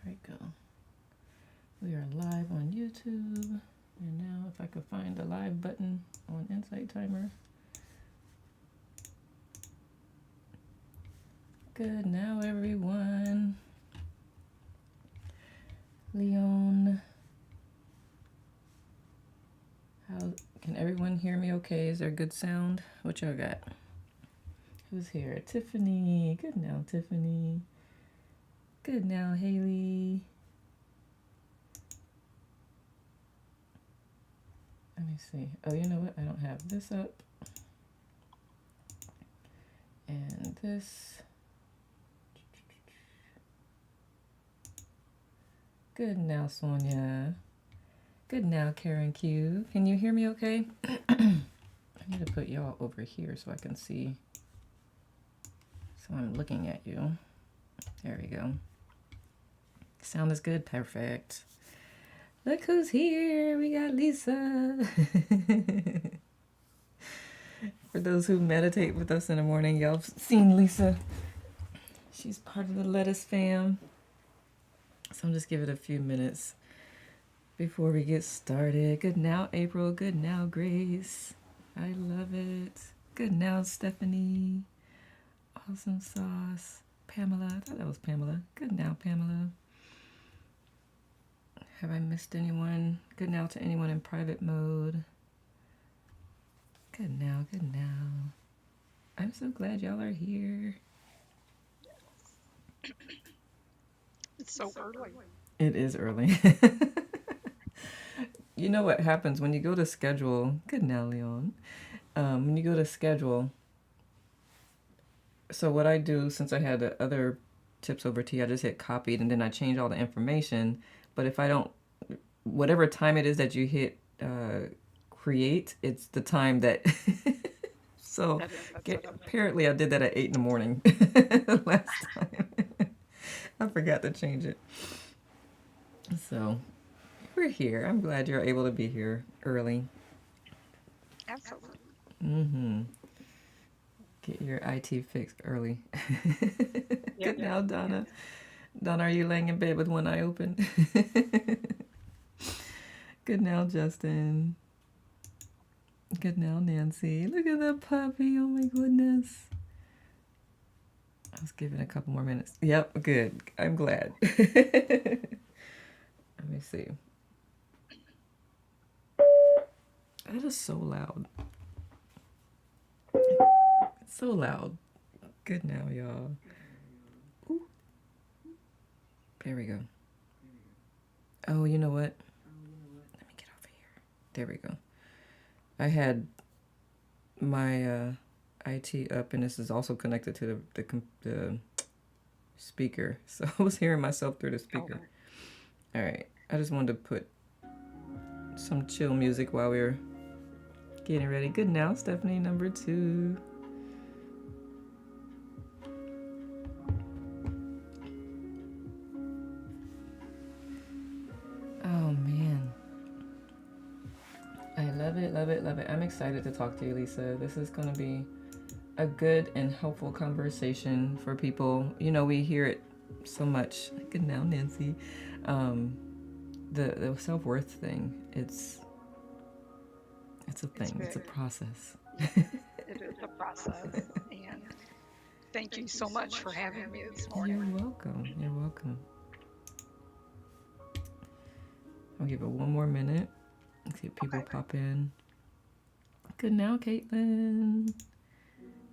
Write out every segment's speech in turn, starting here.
we go. We are live on YouTube. And now if I could find the live button on Insight Timer. Good now, everyone. Leon. How can everyone hear me okay? Is there good sound? What y'all got? Who's here? Tiffany. Good now, Tiffany. Good now, Haley. Let me see. Oh, you know what? I don't have this up. And this. Good now, Sonia. Good now, Karen Q. Can you hear me okay? I need to put y'all over here so I can see. So I'm looking at you. There we go. Sound is good. Perfect. Look who's here. We got Lisa. For those who meditate with us in the morning, y'all have seen Lisa. She's part of the Lettuce fam. So I'm just giving it a few minutes before we get started. Good now, April. Good now, Grace. I love it. Good now, Stephanie. Awesome sauce. Pamela. I thought that was Pamela. Good now, Pamela. Have I missed anyone? Good now to anyone in private mode. Good now, good now. I'm so glad y'all are here. It's so early. It is early. You know what happens when you go to schedule? Good now, Leon. When you go to schedule, so what I do, since I had the other tips over tea, I just hit copied and then I change all the information. But if I don't, whatever time it is that you hit create, it's the time that. So apparently I did that at 8 in the morning last time. I forgot to change it. So we're here. I'm glad you're able to be here early. Absolutely. Mm-hmm. Get your IT fixed early. Yep. Good now, Donna. Donna, are you laying in bed with one eye open? Good now, Justin. Good now, Nancy. Look at that puppy. Oh my goodness. I was giving a couple more minutes. Yep, good. I'm glad. Let me see. That is so loud. It's so loud. Good now, y'all. Ooh. There we go. Oh, you know what? Let me get over here. There we go. I had my IT up, and this is also connected to the speaker. So I was hearing myself through the speaker. All right. I just wanted to put some chill music while we were getting ready. Good now, Stephanie, number 2. Oh, man. I love it, love it, love it. I'm excited to talk to you, Lisa. This is going to be a good and helpful conversation for people. You know, we hear it so much. Good now, Nancy. The self-worth thing. It's a thing. It's a process. It is a process. And thank you so much for having me this morning. You're welcome. You're welcome. I'll give it one more minute. Let's see if people pop in. Good now, Caitlin.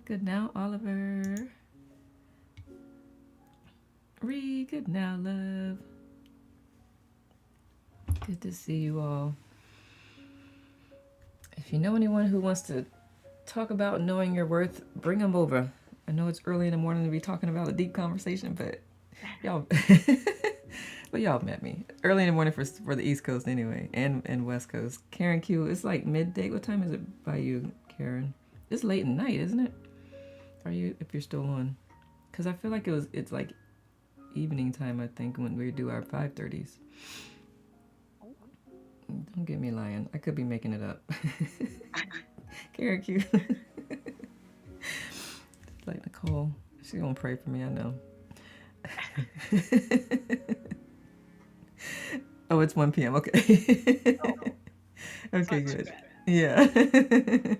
Good now, Oliver. Ree, good now, love. Good to see you all. If you know anyone who wants to talk about knowing your worth, bring them over. I know it's early in the morning to be talking about a deep conversation, but y'all, but y'all met me early in the morning for the East Coast anyway, and West Coast. Karen Q, it's like midday. What time is it by you, Karen? It's late at night, isn't it? Are you, if you're still on? Because I feel like it's like evening time, I think, when we do our 5:30s. Don't get me lying. I could be making it up. Karen Q. Like Nicole. She's going to pray for me, I know. Oh, it's 1 p.m. Okay. Oh, it's Okay, not too good. bad. Yeah.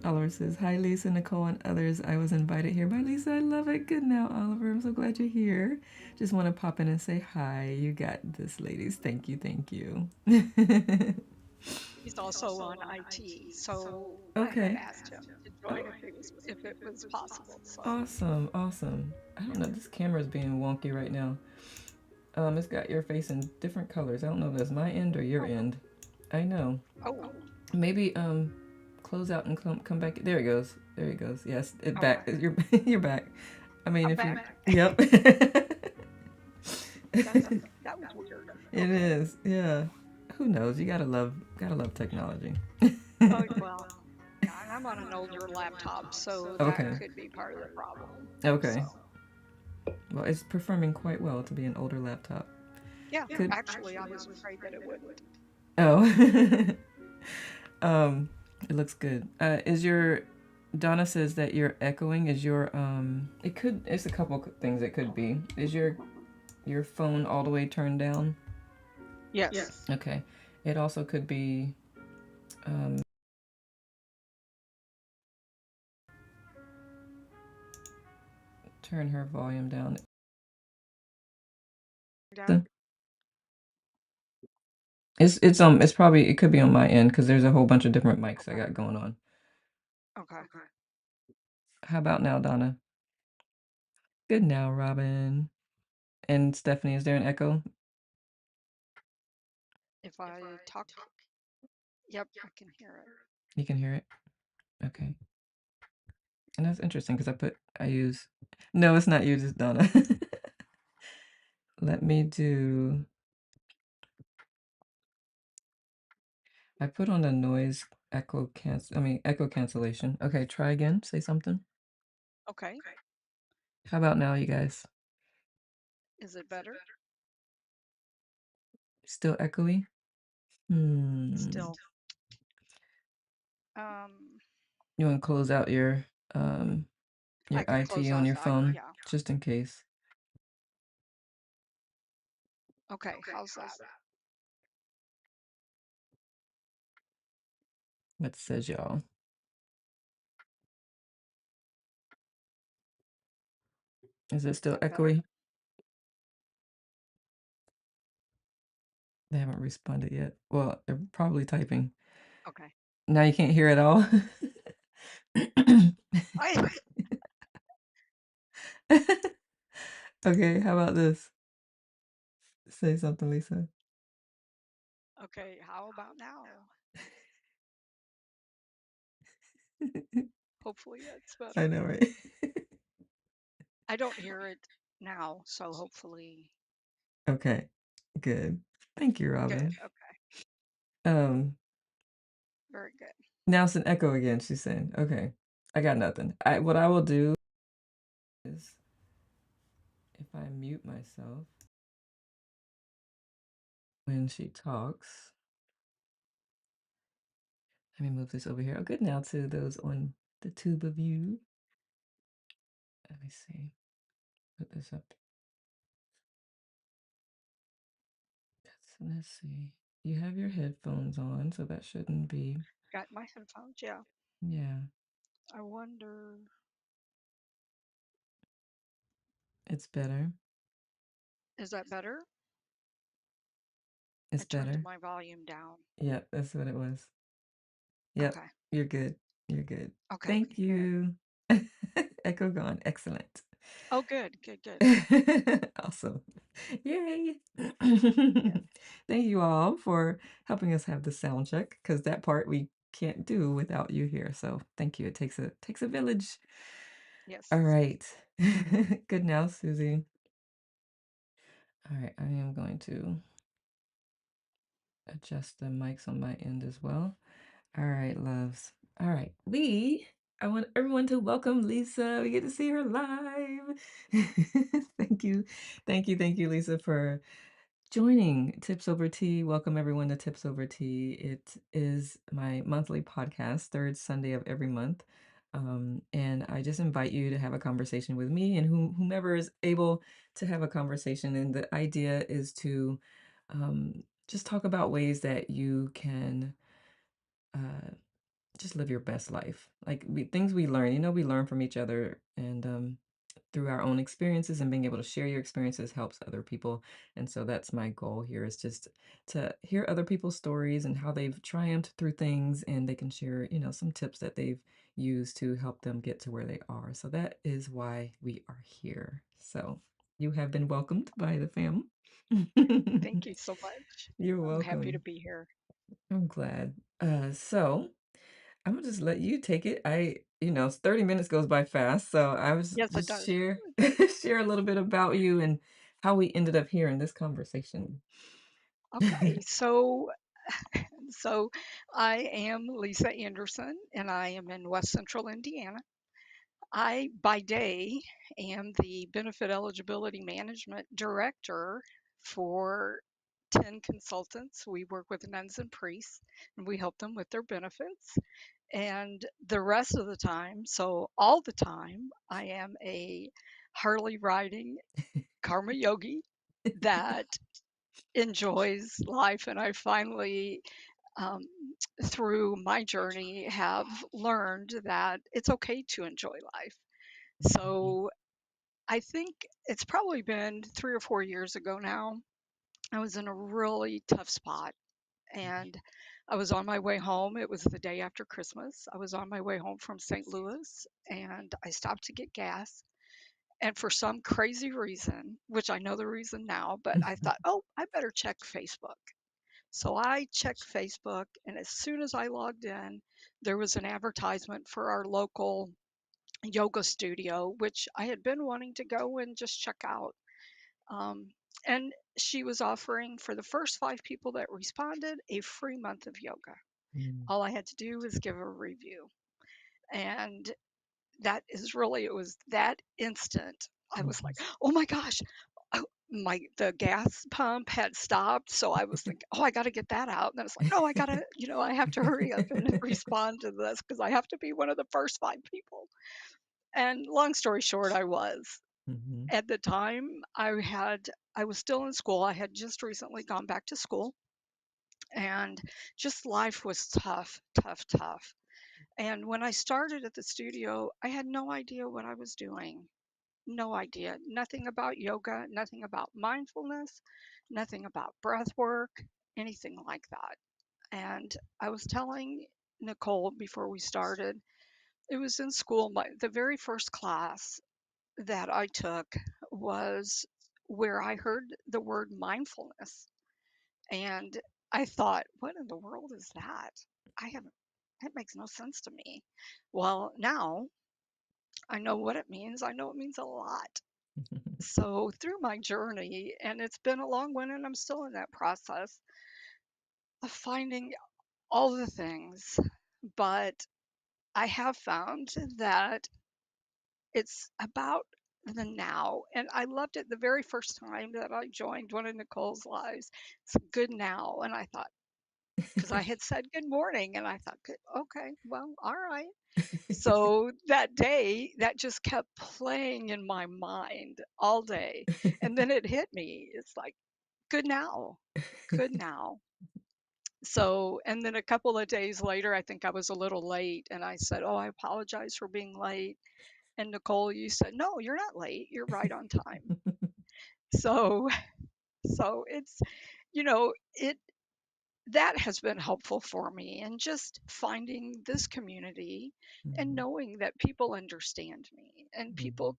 Oliver says, "Hi, Lisa, Nicole, and others. I was invited here by Lisa. I love it. Good now, Oliver. I'm so glad you're here. Just want to pop in and say hi. You got this, ladies. Thank you. Thank you." He's also on IT, so I had Okay. asked him to join if it was possible. So Awesome. Awesome. I don't know. This camera's being wonky right now. It's got your face in different colors. I don't know if that's my end or your oh end. I know. oh Maybe close out and come back. There it goes. There it goes. Yes, it okay, back. You're you're back. I mean, I'm if you're. back. Yep. That's that was weird. It Okay. is. Yeah. Who knows? You gotta love technology. Oh well, yeah, and I'm on an older laptop, so that Okay. could be part of the problem. So Okay. Well, it's performing quite well to be an older laptop. yeah, Could. actually, I was afraid that it wouldn't. Oh. It looks good. Is your Donna says that you're echoing. Is your It could. It's a couple things it could be. Is your phone all the way turned down? Yes. Okay. It also could be um turn her volume down. Down. It's probably it could be on my end because there's a whole bunch of different mics I Okay. got going on. Okay. How about now, Donna? Good now, Robin. And Stephanie, is there an echo? If I talk, yep, I can hear it. You can hear it? Okay. And that's interesting because I use no, it's not you, it's Donna. Let me do I put on the noise echo cancellation. Okay, try again. Say something. Okay. How about now, you guys? Is it better? Still echoey? Hmm. Still. Um, You want to close out your I can IT close on out. your phone Yeah. just in case. Okay. How's that? What says y'all? Is it Is still that better? echoey? They haven't responded yet. Well, they're probably typing. Okay. Now you can't hear at all. I Okay, how about this? Say something, Lisa. okay. How about now? Hopefully that's I better. know, right? I don't hear it now, so hopefully Okay, good. Thank you, good. Robin. Okay. Um, Very good. Now it's an echo again, she's saying. Okay, I got nothing. What I will do is if I mute myself when she talks, let me move this over here. Oh, good now to those on the tube of you. Let me see. Put this up. Let's see. You have your headphones on, so that shouldn't be. Got my headphones. Yeah. Yeah, I wonder, it's better. is that better? I It's turned better. my volume down. Yep, that's what it was. Yep, Okay. you're good. You're good. Okay. Thank Good. you. Echo gone. Excellent. Oh, good. Good. Good. Awesome. Yay. Yes. Thank you all for helping us have the sound check because that part we can't do without you here. So thank you. It takes a village. Yes. All right. Good now, Susie. All right, I am going to adjust the mics on my end as well. All right, loves. All right. I want everyone to welcome Lisa. We get to see her live. Thank you. Thank you, Lisa, for joining Tips Over Tea. Welcome everyone to Tips Over Tea. It is my monthly podcast, third Sunday of every month. And I just invite you to have a conversation with me and whomever is able to have a conversation. And the idea is to just talk about ways that you can uh, just live your best life. Like things we learn, we learn from each other and through our own experiences and being able to share your experiences helps other people. And so that's my goal here is just to hear other people's stories and how they've triumphed through things and they can share, some tips that they've used to help them get to where they are. So that is why we are here. So you have been welcomed by the fam. Thank you so much. You're I'm happy to welcome. be here. I'm glad. So I'm gonna just let you take it. 30 minutes goes by fast, so I was Yes, it just does. share share a little bit about you and how we ended up here in this conversation. Okay, so I am Lisa Anderson, and I am in West Central Indiana. I, by day, am the Benefit Eligibility Management Director for 10 consultants. We work with nuns and priests, and we help them with their benefits. And the rest of the time, so all the time, I am a Harley riding karma yogi that enjoys life. And I finally, um, through my journey, have learned that it's okay to enjoy life. Mhm, So I think it's probably been 3 or 4 years ago now. I was in a really tough spot and I was on my way home. It was the day after Christmas. I was on my way home from St. Louis and I stopped to get gas. And for some crazy reason, which I know the reason now, but I thought, oh, I better check Facebook. So I checked Facebook, and as soon as I logged in, there was an advertisement for our local yoga studio, which I had been wanting to go and just check out. Um, and she was offering for the first 5 people that responded a free month of yoga. mm, All I had to do was give a review. And that is really, it was that instant. I was like, mhm. oh my gosh, the gas pump had stopped, so I was thinking, oh, I got to get that out. And then it's like, no, I gotta, I have to hurry up and respond to this because I have to be one of the first 5 people. And long story short, I was. Mhm, At the time, I was still in school. I had just recently gone back to school, and just life was tough, tough, tough. And when I started at the studio, I had no idea what I was doing. No idea. Nothing about yoga, nothing about mindfulness, nothing about breath work, anything like that. And I was telling Nicole before we started, it was in school, the very first class that I took was where I heard the word mindfulness. And I thought, what in the world is that? I haven't, that makes no sense to me. Well, now I know what it means. I know it means a lot. So through my journey, and it's been a long one, and I'm still in that process of finding all the things, but I have found that it's about the now. And I loved it the very first time that I joined one of Nicole's lives. It's good now. And I thought, because I had said good morning, and I thought, good, okay, well, all right. So that day, that just kept playing in my mind all day. And then it hit me. It's like, good now, good now. So, and then a couple of days later, I think I was a little late, and I said, oh, I apologize for being late. And Nicole, you said, no, you're not late. You're right on time. So, so it that has been helpful for me, and just finding this community and Mhm, knowing that people understand me and people mhm,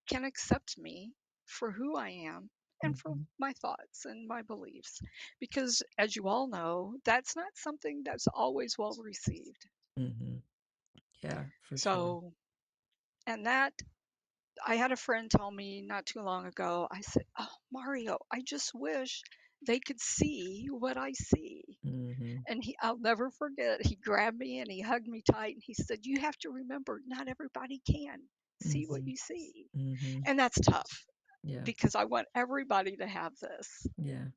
can accept me for who I am and for mhm, my thoughts and my beliefs. Because as you all know, that's not something that's always well received. mhm. Yeah, for sure. So, and that I had a friend tell me not too long ago, I said, oh, Mario, I just wish they could see what I see. Mhm, And I'll never forget, he grabbed me and he hugged me tight and he said, you have to remember, not everybody can see what mhm, you see. mhm. And that's tough Yeah, because I want everybody to have this. yeah,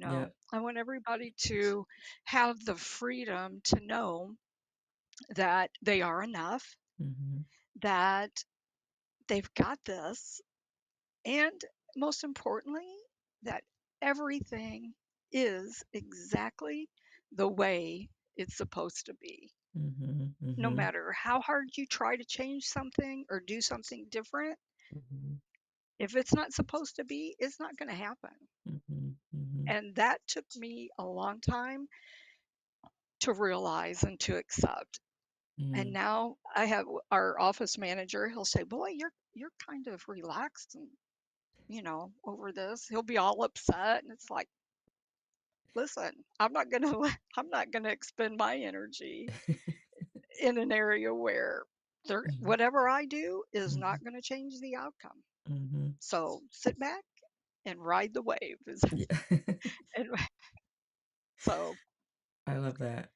yeah. I want everybody to have the freedom to know that they are enough, Mhm. that they've got this, and most importantly, that everything is exactly the way it's supposed to be. Mhm. No Mhm. matter how hard you try to change something or do something different, Mhm. if it's not supposed to be, it's not going to happen. Mhm. Mhm. And that took me a long time to realize and to accept. And Mm. now I have our office manager, he'll say, "Boy, you're kind of relaxed and, over this." He'll be all upset and it's like, "Listen, I'm not going to I'm not going to expend my energy in an area where Mhm. whatever I do is Mhm. not going to change the outcome. Mhm. So sit back and ride the wave." Yeah. And so, I love that.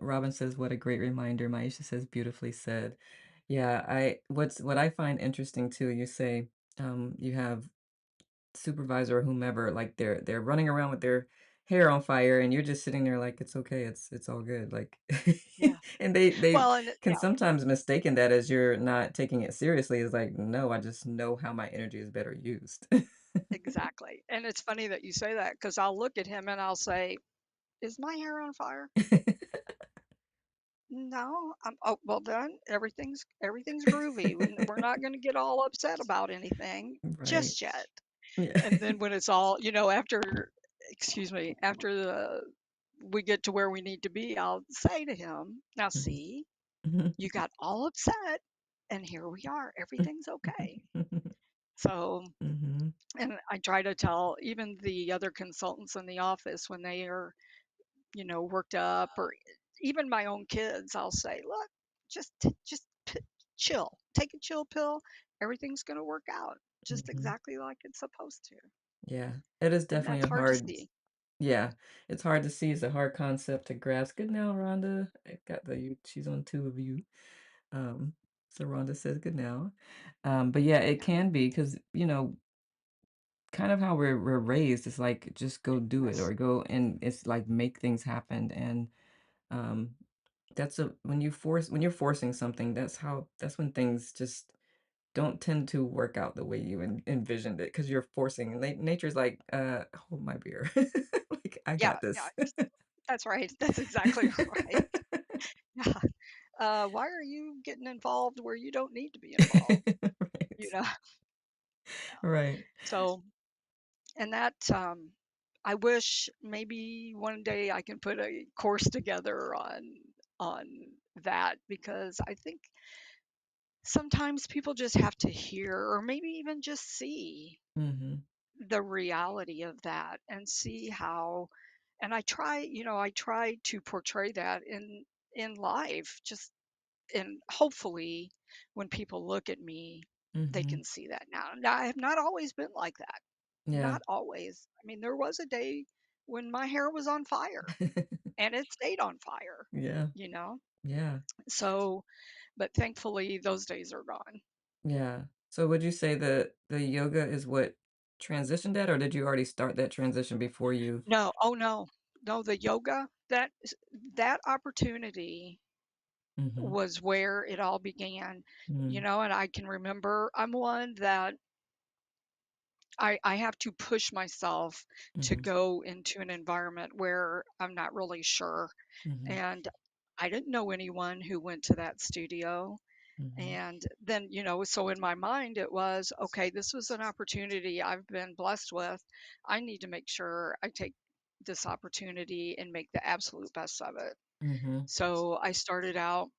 Robin says, "What a great reminder." Maisha says, "Beautifully said." Yeah, what I find interesting too, you say, you have supervisor or whomever, like they're running around with their hair on fire, and you're just sitting there like, "It's okay, it's all good." Like, yeah. and they Well, and can sometimes mistaken that as you're not taking it seriously. It's like, no, I just know how my energy is better used. exactly. And it's funny that you say that because I'll look at him and I'll say, "Is my hair on fire?" No. Oh, well then everything's groovy. We're not going to get all upset about anything Right. just yet. Yeah. And then when it's all, after, excuse me, after we get to where we need to be, I'll say to him, "Now Mhm. see, Mhm. you got all upset and here we are. Everything's okay." So, Mhm. and I try to tell even the other consultants in the office when they are, worked up, or even my own kids, I'll say, "Look, chill. Take a chill pill. Everything's going to work out just Mhm. exactly like it's supposed to." Yeah, it is And definitely that's a hard to hard see. yeah, it's hard to see, it's a hard concept to grasp. Good now, Rhonda. I got she's on 2 of you. Um, so Rhonda says good now. But yeah, it Yeah. can be because, kind of how we're raised, it's like just go do it Yes. or go and it's like make things happen. And um that's a when you're forcing something, that's when things just don't tend to work out the way you envisioned it because you're forcing. Nature's like, hold my beer. Like, I Yeah. got Yeah. this. That's right. That's exactly right. Yeah. Why are you getting involved where you don't need to be involved? You Right. know. Right. So, and that I wish maybe one day I can put a course together on that, because I think sometimes people just have to hear or maybe even just see Mhm. the reality of that and see how, and I try to portray that in life, just, and hopefully when people look at me they Mhm. can see that now. Now I have not always been like that. Yeah. Not always. I mean, there was a day when my hair was on fire and it stayed on fire, Yeah. you know? Yeah. So, but thankfully those days are gone. Yeah. So would you say that the yoga is what transitioned that, or did you already start that transition before you No, oh no. No, the yoga, that opportunity Mhm. was where it all began. Mm. And I can remember I'm one that I have to push myself to Mhm. go into an environment where I'm not really sure. Mhm. And I didn't know anyone who went to that studio. Mhm. And then, so in my mind, it was okay, this was an opportunity I've been blessed with. I need to make sure I take this opportunity and make the absolute best of it. Mhm. So I started out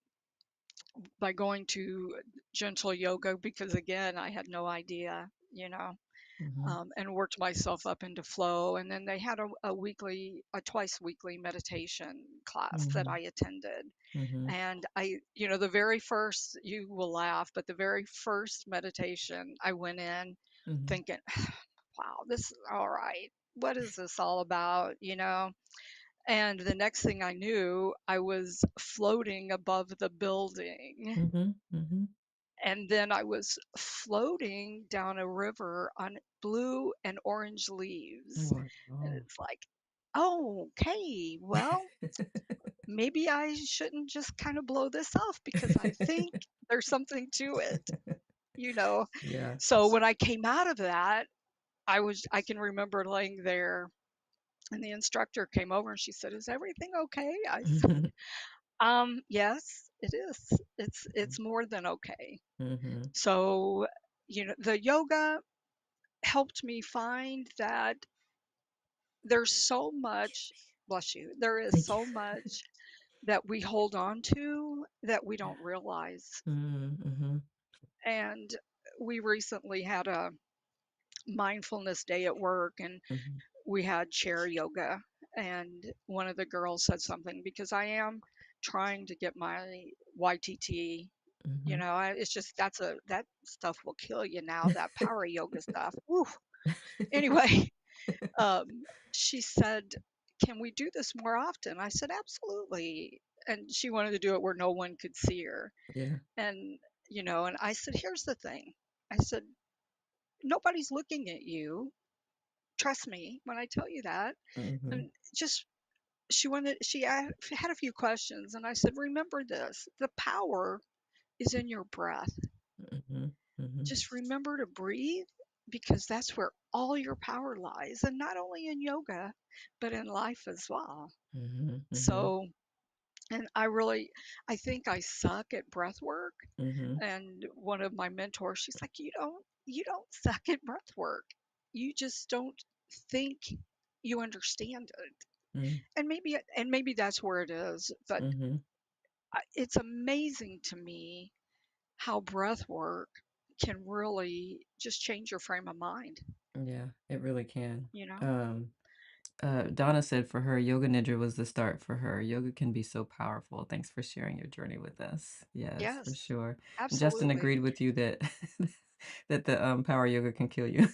by going to gentle yoga because, again, I had no idea, Mhm. and worked myself up into flow. And then they had a twice weekly meditation class that I Mhm. attended. Mhm. And the very first, you will laugh, but the very first meditation I went in Mhm. thinking, wow, this is all right. What is this all about? And the next thing I knew, I was floating above the building. Mhm. Mhm. And then I was floating down a river on blue and orange leaves. And Wow. it's like, oh, okay, well, maybe I shouldn't just kind of blow this off because I think There's something to it, you know? Yeah. So when I came out of that, I can remember laying there and the instructor came over and she said, "Is everything okay?" I said, yes, it is. It's more than okay." Mhm. So, the yoga helped me find that there's so much, bless you, there is Thank you. so much that we hold on to that we Yeah. don't realize. Mhm, mhm, And we recently had a mindfulness day at work and mhm, we had chair yoga. And one of the girls said something because I am trying to get my YTT. mhm. It's just that stuff will kill you now, that power yoga stuff. Woo. Anyway, um, she said, "Can we do this more often?" I said, "Absolutely." And she wanted to do it where no one could see her. Yeah. And, and I said, "Here's the thing." I said, "Nobody's looking at you. Trust me when I tell you that." Mhm, And just she had a few questions and I said, "Remember this. The power is in your breath. mhm, mhm, Just remember to breathe because that's where all your power lies, and not only in yoga, but in life as well." mhm, mhm, So, and I think I suck at breath work. mhm, And one of my mentors, she's like, "You don't suck at breath work. You just don't think you understand it." mm, And maybe that's where it is. But mhm. it's amazing to me how breath work can really just change your frame of mind, Yeah, it really can. you know? Um, Donna said for her, Yoga Nidra was the start for her. Yoga can be so powerful. Thanks for sharing your journey with us. Yes, for Yes, sure. Justin absolutely. agreed with you that that the power yoga can kill you.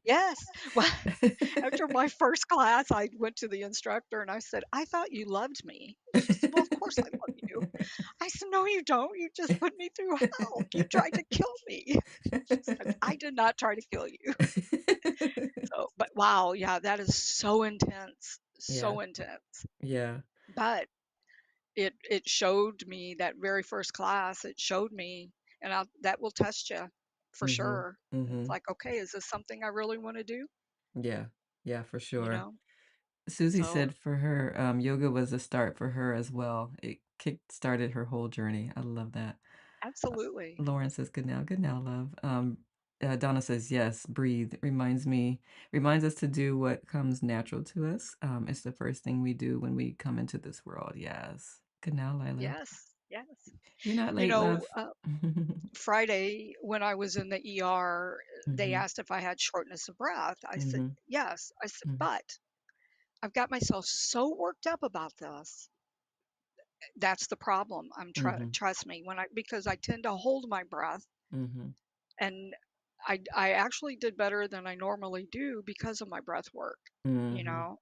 Yes. Well, after my first class, I went to the instructor and I said, "I thought you loved me." She said, "Well, of course I love you." I said, "No, you don't. You just put me through hell. You tried to kill me." She said, "I did not try to kill you." So, but wow, yeah, that is so intense, Yeah, so intense. yeah. But it showed me that very first class, it showed me, and that will test you for Mhm, sure. It's mhm. like, okay, is this something I really want to do? Yeah, yeah, for You sure. know? Susie So said for her, yoga was a start for her as well. It kick started her whole journey. I love that. absolutely. Lauren says, good now, love." Donna says, "Yes, breathe." Reminds us to do what comes natural to us. It's the first thing we do when we come into this world. Yes. Good now, Lila. Yes, yes. You're not You late, know, love. Friday when I was in the ER, they Mhm, asked if I had shortness of breath. I said, mhm, yes. I said, mhm, but I've got myself so worked up about this. That's the problem. mhm, Trust me because I tend to hold my breath. mhm, And I actually did better than I normally do because of my breath work, you mhm, know?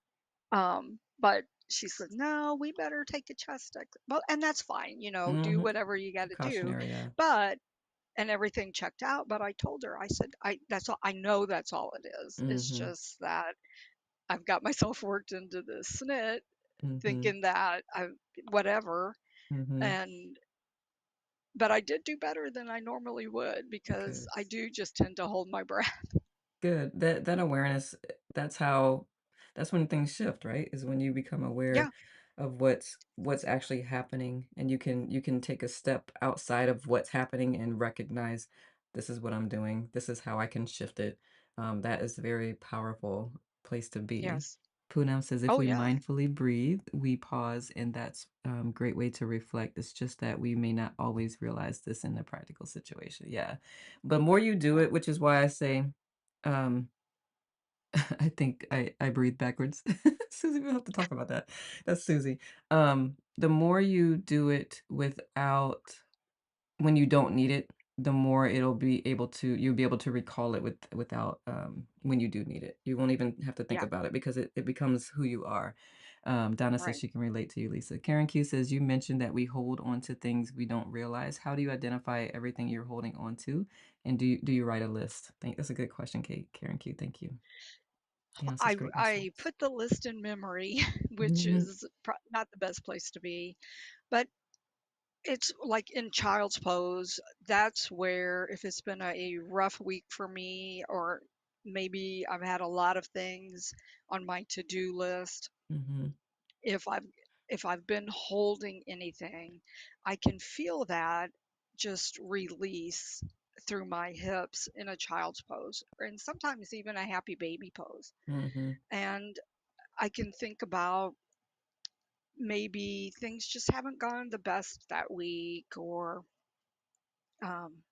But she said, "No, we better take a chest X." Well, and that's fine, do mhm. whatever you got to do. Precautionary, yeah. But and everything checked out. But I told her, I said, that's all. I know that's all it is. It's Mhm, just that I've got myself worked into this snit, mhm, thinking that whatever. mhm. And but I did do better than I normally would because Good. I do just tend to hold my breath. Good. That awareness, that's how that's when things shift, right? Is when you become aware Yeah. of what's actually happening and you can take a step outside of what's happening and recognize this is what I'm doing. This is how I can shift it. That is a very powerful place to be. Yes. Poonam says if Oh, we yeah. mindfully breathe, we pause, and that's a great way to reflect. It's just that we may not always realize this in a practical situation. Yeah. But more you do Yeah. it, which is why I say um, I think I breathe backwards. Susie, we'll have to talk about that. That's Susie. The more you do it without when you don't need it, the more you'll be able to recall it without when you do need it. You won't even have to think Yeah. about it because it becomes who you are. Donna says Right. she can relate to you, Lisa. Karen Q says you mentioned that we hold on to things we don't realize. How do you identify everything you're holding on to? And do you write a list? That's a good question, Kate. Karen Q, thank you. Yeah, such great I insights. put the list in memory, which Mhm, is not the best place to be. But It's like in child's pose, that's where if it's been a rough week for me, or maybe I've had a lot of things on my to-do list, Mhm. if I've been holding anything, I can feel that just release through my hips in a child's pose, and sometimes even a happy baby pose. Mhm. And I can think about maybe things just haven't gone the best that week, or um,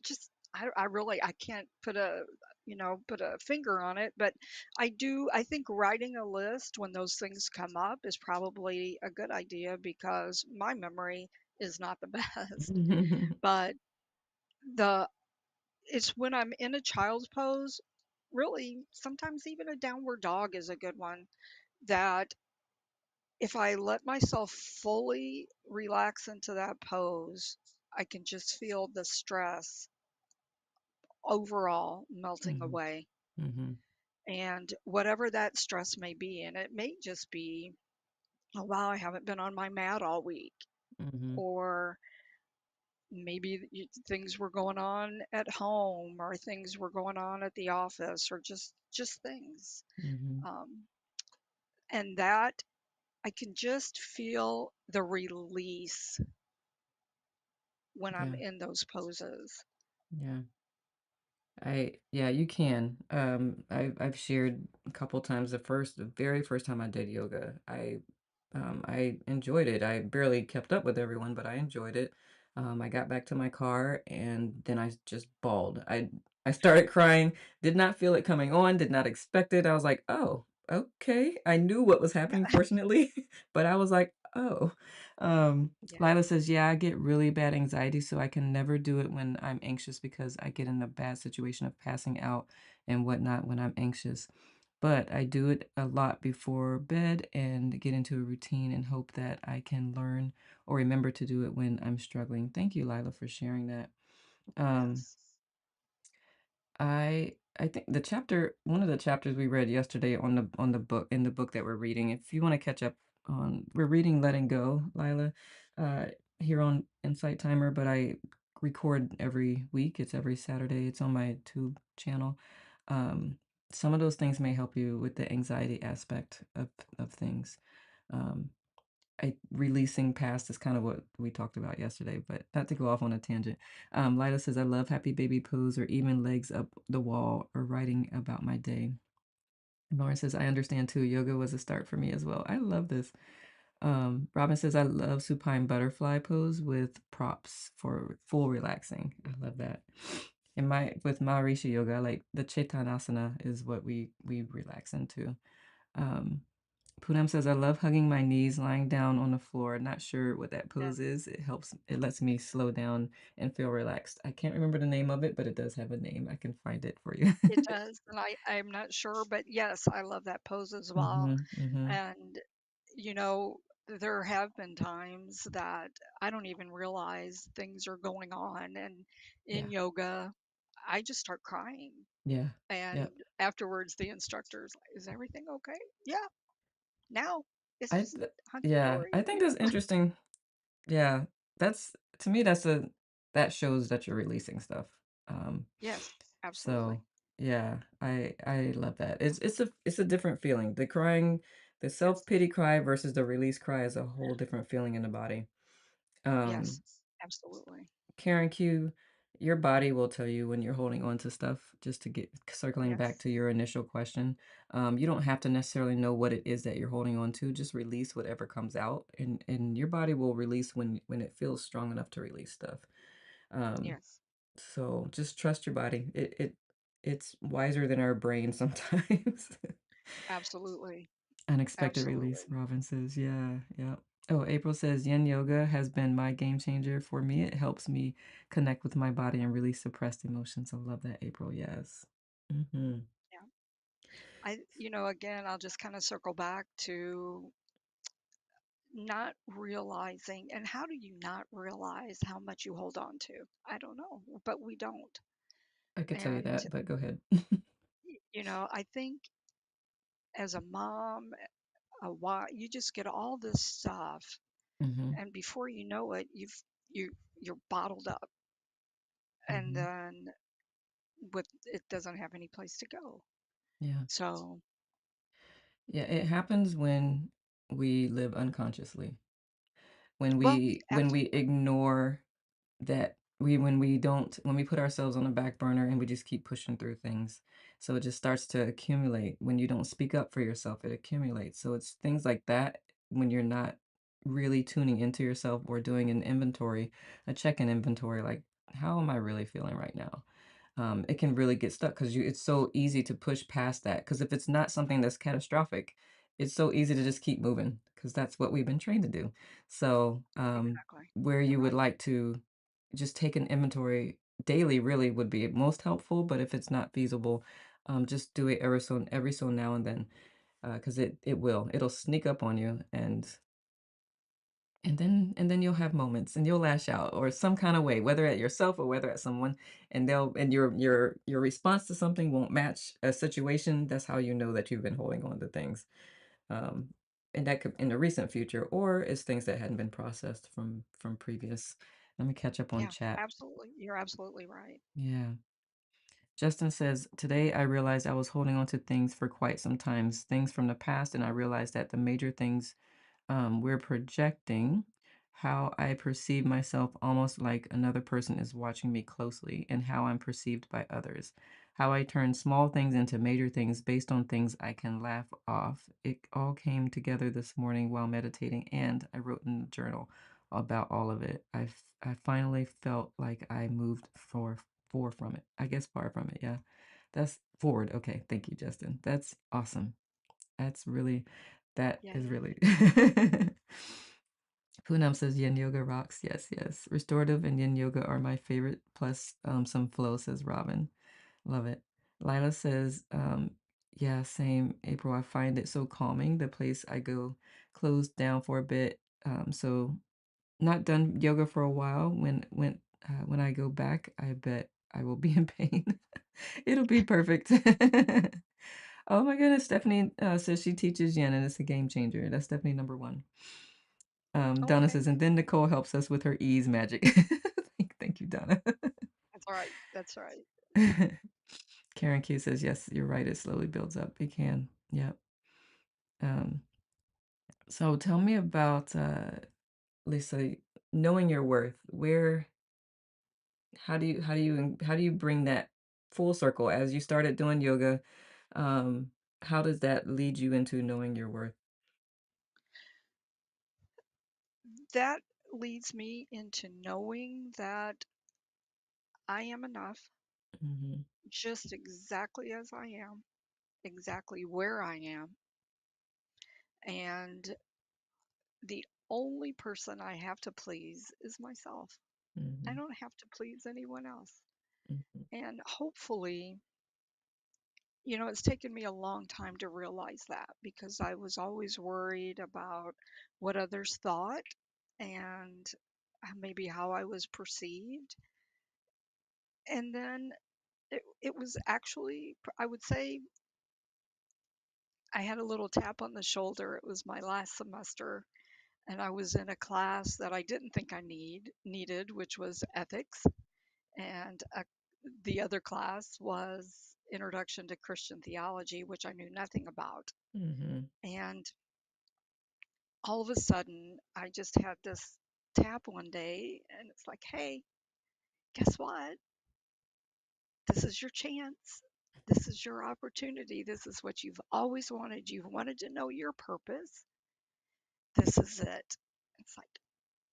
just I really I can't put a put a finger on it, but I think writing a list when those things come up is probably a good idea because my memory is not the best. But the it's when I'm in a child's pose, really sometimes even a downward dog is a good one, that if I let myself fully relax into that pose, I can just feel the stress overall melting Mhm. away. Mhm. And whatever that stress may be, and it may just be, oh, wow, I haven't been on my mat all week. Mhm. Or maybe things were going on at home, or things were going on at the office, or just things. Mhm. Um, and that I can just feel the release when I'm Yeah. in those poses. Yeah. Yeah, you can. I've shared a couple times the very first time I did yoga. I enjoyed it. I barely kept up with everyone, but I enjoyed it. I got back to my car and then I just bawled. I started crying, did not feel it coming on, did not expect it. I was like, "Oh, okay." I knew what was happening, fortunately, but I was like, "Oh." Yeah. Lila says, "Yeah, I get really bad anxiety, so I can never do it when I'm anxious because I get in a bad situation of passing out and whatnot when I'm anxious. But I do it a lot before bed and get into a routine and hope that I can learn or remember to do it when I'm struggling." Thank you, Lila, for sharing that. Um, Yes. I think one of the chapters we read yesterday on the book in the book that we're reading, if you want to catch up on, we're reading Letting Go, Lila, uh, here on Insight Timer, but I record every week. It's every Saturday. It's on my Tube channel. Um, some of those things may help you with the anxiety aspect of things. Um, Releasing past is kind of what we talked about yesterday, but not to go off on a tangent. Lila says, "I love happy baby pose or even legs up the wall or writing about my day." And Lauren says, "I understand too. Yoga was a start for me as well." I love this. Robin says, "I love supine butterfly pose with props for full relaxing." I love that. And with Maharishi yoga, I like the Chetanasana is what we relax into. Um, Poonam says, "I love hugging my knees lying down on the floor. Not sure what that Yeah. pose is. It lets me slow down and feel relaxed." I can't remember the name of it, but it does have a name. I can find it for you. It does, and I'm not sure, but yes, I love that pose as well. Mhm, mhm. And, you know, there have been times that I don't even realize things are going on, and in Yeah, yoga, I just start crying. yeah, And yep. afterwards, the instructor's like, "Is everything okay?" "Yeah, now it's I just th hunky yeah, dory." I think Yeah. that's interesting. Yeah, that's to me, that shows that you're releasing stuff. Yes, absolutely. So, yeah, I love that. It's a different feeling. The Yes. self-pity cry versus the release cry is a whole different feeling in the body. Yes, Um, absolutely. Karen Q, your body will tell you when you're holding on to stuff, just to get circling back Yes. to your initial question. You don't have to necessarily know what it is that you're holding on to. Just release whatever comes out, and your body will release when it feels strong enough to release stuff. Um, Yes. so just trust your body. It's wiser than our brain sometimes. Absolutely. Unexpected release, Absolutely. Robin says. Yeah, yeah. Oh, April says yin yoga has been my game changer for me. It helps me connect with my body and release suppressed emotions. I love that, April. Yes. Hmm. Yeah. Again, I'll just kind of circle back to not realizing. And how do you not realize how much you hold on to? I don't know, but we don't. I could tell you And, that, but go ahead. I think as a mom, a wife, you just get all this stuff. Mhm. and before you know it, you you're bottled up, and Mhm. then with it doesn't have any place to go. Yeah. So, Yeah, it happens when we live unconsciously. well, When we absolutely. ignore that when we put ourselves on the back burner and we just keep pushing through things. So it just starts to accumulate. When you don't speak up for yourself, it accumulates. So it's things like that when you're not really tuning into yourself or doing an inventory, a check-in inventory, like, how am I really feeling right now? It can really get stuck because it's so easy to push past that. Because if it's not something that's catastrophic, it's so easy to just keep moving because that's what we've been trained to do. So, Exactly. where You're you would right. like to just take an inventory daily really would be most helpful, but if it's not feasible, just do it every so now and then, because it'll sneak up on you, and then you'll have moments, and you'll lash out or some kind of way, whether at yourself or whether at someone, and your response to something won't match a situation. That's how you know that you've been holding on to things, um, and that could in the recent future, or it's things that hadn't been processed from previous. Let me catch up on Yeah, chat. absolutely. You're absolutely right. Yeah. Justin says, "Today I realized I was holding on to things for quite some times, things from the past, and I realized that the major things we're projecting how I perceive myself almost like another person is watching me closely and how I'm perceived by others. How I turn small things into major things based on things I can laugh off. It all came together this morning while meditating, and I wrote in the journal about all of it. I finally felt like I moved far from it. I guess far from it. Yeah. That's forward. Okay. Thank you, Justin. That's awesome. That is Yay. really Poonam says yin yoga rocks. Yes, yes. Restorative and yin yoga are my favorite, plus some flow, says Robin. Love it. Lila says, yeah, same. April, I find it so calming. The place I go closed down for a bit. So not done yoga for a while. When I go back, I bet I will be in pain. It'll be perfect. Oh my goodness, Stephanie says she teaches yin and it's a game changer. That's definitely number one. Donna Okay. says, and then Nicole helps us with her ease magic. Thank you, Donna. That's right. That's right. Karen Q says, yes, you're right. It slowly builds up. It can. Yep. Um, so tell me about Lisa, knowing your worth. How do you bring that full circle as you started doing yoga? Um, how does that lead you into knowing your worth? That leads me into knowing that I am enough Mhm. just exactly as I am, exactly where I am. And the only person I have to please is myself. I Mhm. don't have to please anyone else. Mhm. And hopefully, it's taken me a long time to realize that because I was always worried about what others thought and maybe how I was perceived. And then it was actually, I would say, I had a little tap on the shoulder. It was my last semester, and I was in a class that I didn't think I needed, which was ethics, and the other class was Introduction to Christian Theology, which I knew nothing about. Mhm. And all of a sudden, I just had this tap one day, and it's like, hey, guess what? This is your chance. This is your opportunity. This is what you've always wanted. You've wanted to know your purpose. This is it. It's like,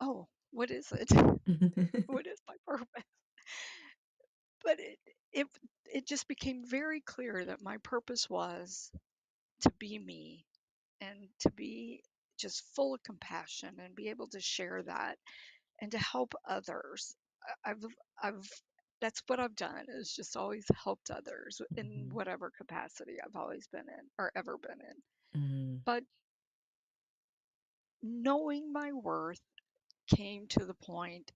oh, what is it? What is my purpose? But it it just became very clear that my purpose was to be me and to be just full of compassion and be able to share that and to help others. I've that's what I've done is just always helped others in Mhm. whatever capacity I've always been in or ever been in. Mhm. But knowing my worth came to the point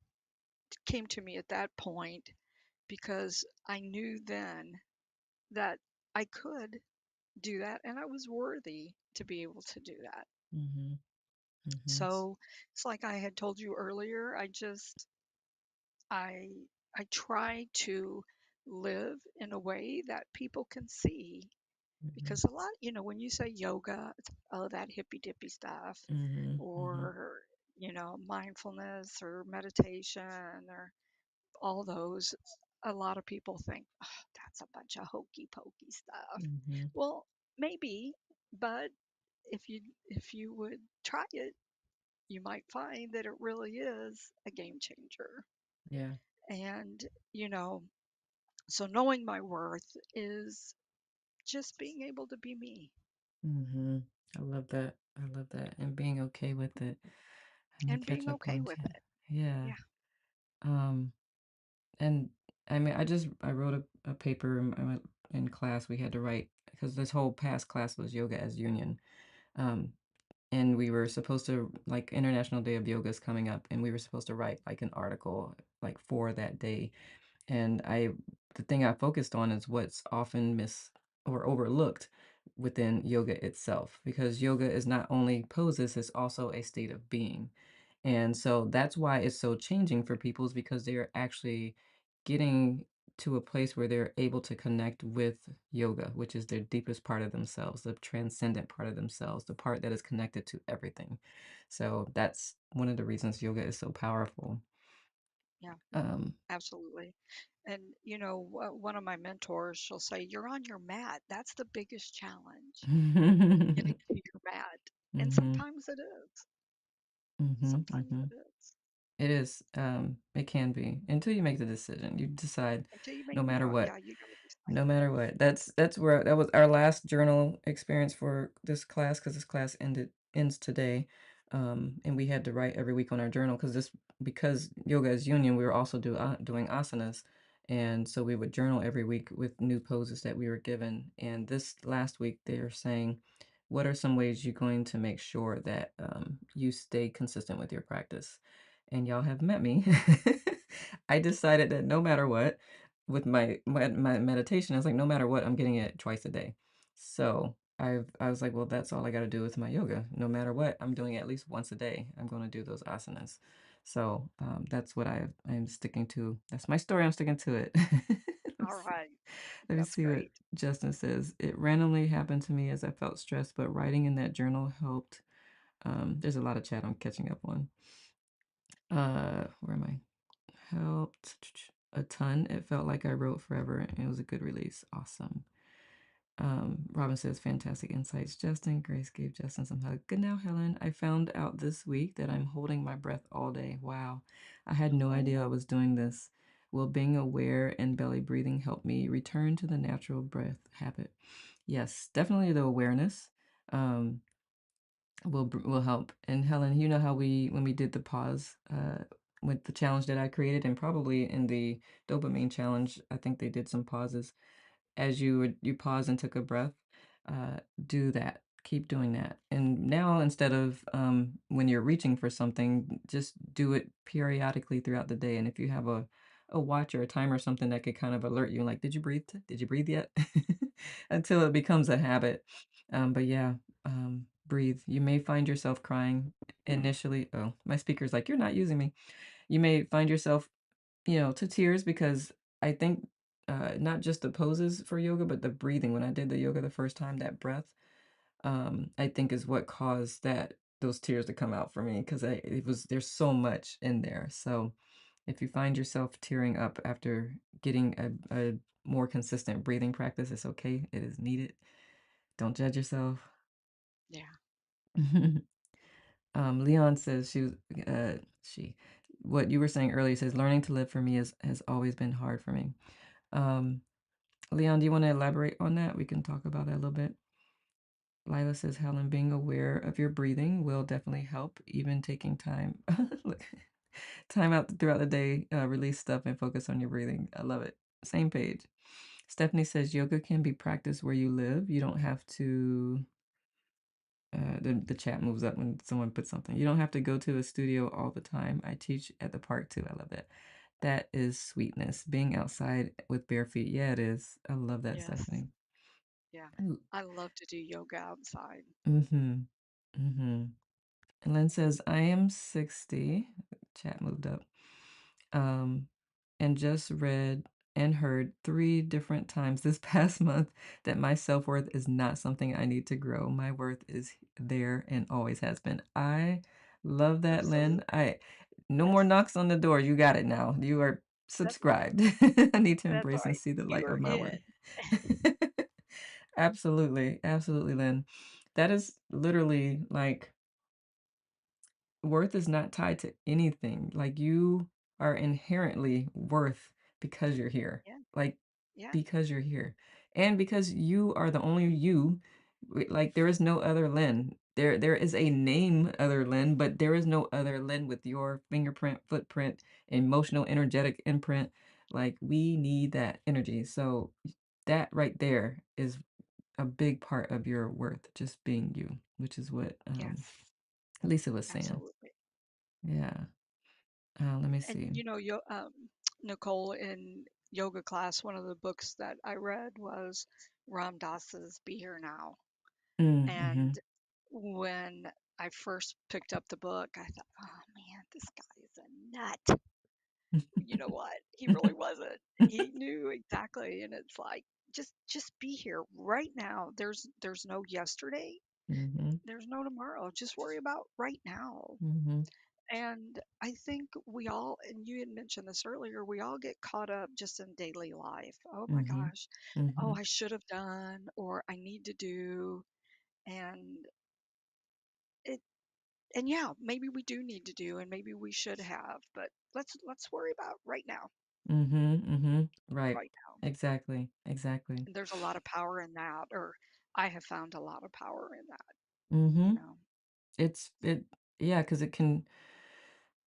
came to me at that point because I knew then that I could do that and I was worthy to be able to do that. Mhm. Mhm. So it's like I had told you earlier, I I try to live in a way that people can see Mhm. because a lot, when you say yoga, it's, oh, that hippy dippy stuff, Mhm. Mhm. or, mindfulness or meditation or all those. A lot of people think, oh, that's a bunch of hokey pokey stuff. Mhm. Well, maybe, but if you would try it, you might find that it really is a game changer. Yeah. And, you know, so knowing my worth is just being able to be me Mhm. I love that. I love that. And being okay with it. I may and catch being up okay on with to it. yeah. Yeah. Um, and I mean, I wrote a paper in class. We had to write because this whole past class was yoga as union. Um, and we were supposed to like International Day of Yoga is coming up, and we were supposed to write like an article like for that day. And the thing I focused on is what's often or overlooked within yoga itself, because yoga is not only poses, it's also a state of being. And so that's why it's so changing for people is because they're actually getting to a place where they're able to connect with yoga, which is their deepest part of themselves, the transcendent part of themselves, the part that is connected to everything. So that's one of the reasons yoga is so powerful. Yeah, Um, absolutely. And, one of my mentors, she'll say, you're on your mat. That's the biggest challenge, getting to your mat. And Mhm, sometimes it is. mhm, Sometimes mhm. it is. It is, it can be, until you make the decision. You decide Until you no make the matter vote. what. Yeah, you got to decide. No matter what. That's where that was our last journal experience for this class, because this class ends today. And we had to write every week on our journal because yoga is union, we were also doing asanas. And so we would journal every week with new poses that we were given. And this last week they're saying, what are some ways you're going to make sure that you stay consistent with your practice? And y'all have met me. I decided that no matter what, with my meditation, I was like, no matter what, I'm getting it twice a day. So I was like, well, that's all I got to do with my yoga. No matter what, I'm doing it at least once a day. I'm going to do those asanas. So that's what I'm sticking to. That's my story. I'm sticking to it. All right. Let me That's see what great. Justin says. It randomly happened to me as I felt stressed, but writing in that journal helped. There's a lot of chat I'm catching up on. Where am I? Helped a ton. It felt like I wrote forever and it was a good release. Awesome. Robin says, fantastic insights, Justin. Grace gave Justin some hug. Good now, Helen. I found out this week that I'm holding my breath all day. Wow. I had no idea I Oh, was doing this. Will being aware and belly breathing help me return to the natural breath habit? Yes, definitely the awareness. Um, will help. And Helen, you know how when we did the pause with the challenge that I created, and probably in the dopamine challenge, I think they did some pauses as you pause and took a breath. Do that. Keep doing that. And now instead of when you're reaching for something, just do it periodically throughout the day. And if you have a watch or a timer or something that could kind of alert you, like, did you breathe? Did you breathe yet? Until it becomes a habit. But yeah, breathe. You may find yourself crying initially. Oh, my speaker's like, you're not using me. You may find yourself, to tears because I think not just the poses for yoga, but the breathing. When I did the yoga the first time, that breath, I think is what caused those tears to come out for me because there's so much in there. So if you find yourself tearing up after getting a more consistent breathing practice, it's okay. It is needed. Don't judge yourself. yeah. Leon says what you were saying earlier says learning to live for me has always been hard for me. Um, Leon, do you want to elaborate on that? We can talk about that a little bit. Lila says, Helen, being aware of your breathing will definitely help, even taking time. Look, time out throughout the day, release stuff and focus on your breathing. I love it. Same page. Stephanie says, yoga can be practiced where you live. You don't have to the chat moves up when someone puts something. You don't have to go to a studio all the time. I teach at the park too. I love that. That is sweetness. Being outside with bare feet. Yeah, it is. I love that, Yes. Stephanie. Yeah. I love to do yoga outside. Mm-hmm. Mm-hmm. And Lynn says, I am 60. Chat moved up. Um, and just read and heard 3 different times this past month that my self-worth is not something I need to grow. My worth is there and always has been. I love that, Lynn. Absolutely. No more Yes. knocks on the door. You got it now. You are That's right. subscribed. I need to That's embrace and right. see the light You're of my in. worth. Absolutely. Absolutely, Lynn. That is literally like worth is not tied to anything. Like, you are inherently worth because you're here. Yeah. Like, Yeah. because you're here. And because you are the only you, like, there is no other Lynn. There is a name other Lynn, but there is no other Lynn with your fingerprint, footprint, emotional, energetic imprint. Like, we need that energy. So that right there is a big part of your worth, just being you, which is what Yes. Lisa was saying. Absolutely. Yeah. Let me And see. Nicole, in yoga class, one of the books that I read was Ram Dass's Be Here Now. And Mhm. when I first picked up the book, I thought, oh man, this guy is a nut. You know what? He really wasn't. He knew exactly. And it's like, just be here right now. There's no yesterday. Mhm. There's no tomorrow. Just worry about right now. Mhm. And I think we all, and you had mentioned this earlier, we all get caught up just in daily life. Oh my Mhm. gosh. Oh, Mhm. I should have done, or I need to do. And it, and yeah, maybe we do need to do, and maybe we should have, but let's worry about right now, Mhm. Mhm. Right. right now. Exactly. Exactly. And there's a lot of power in that, or I have found a lot of power in that, you Mhm. know. It yeah, because it can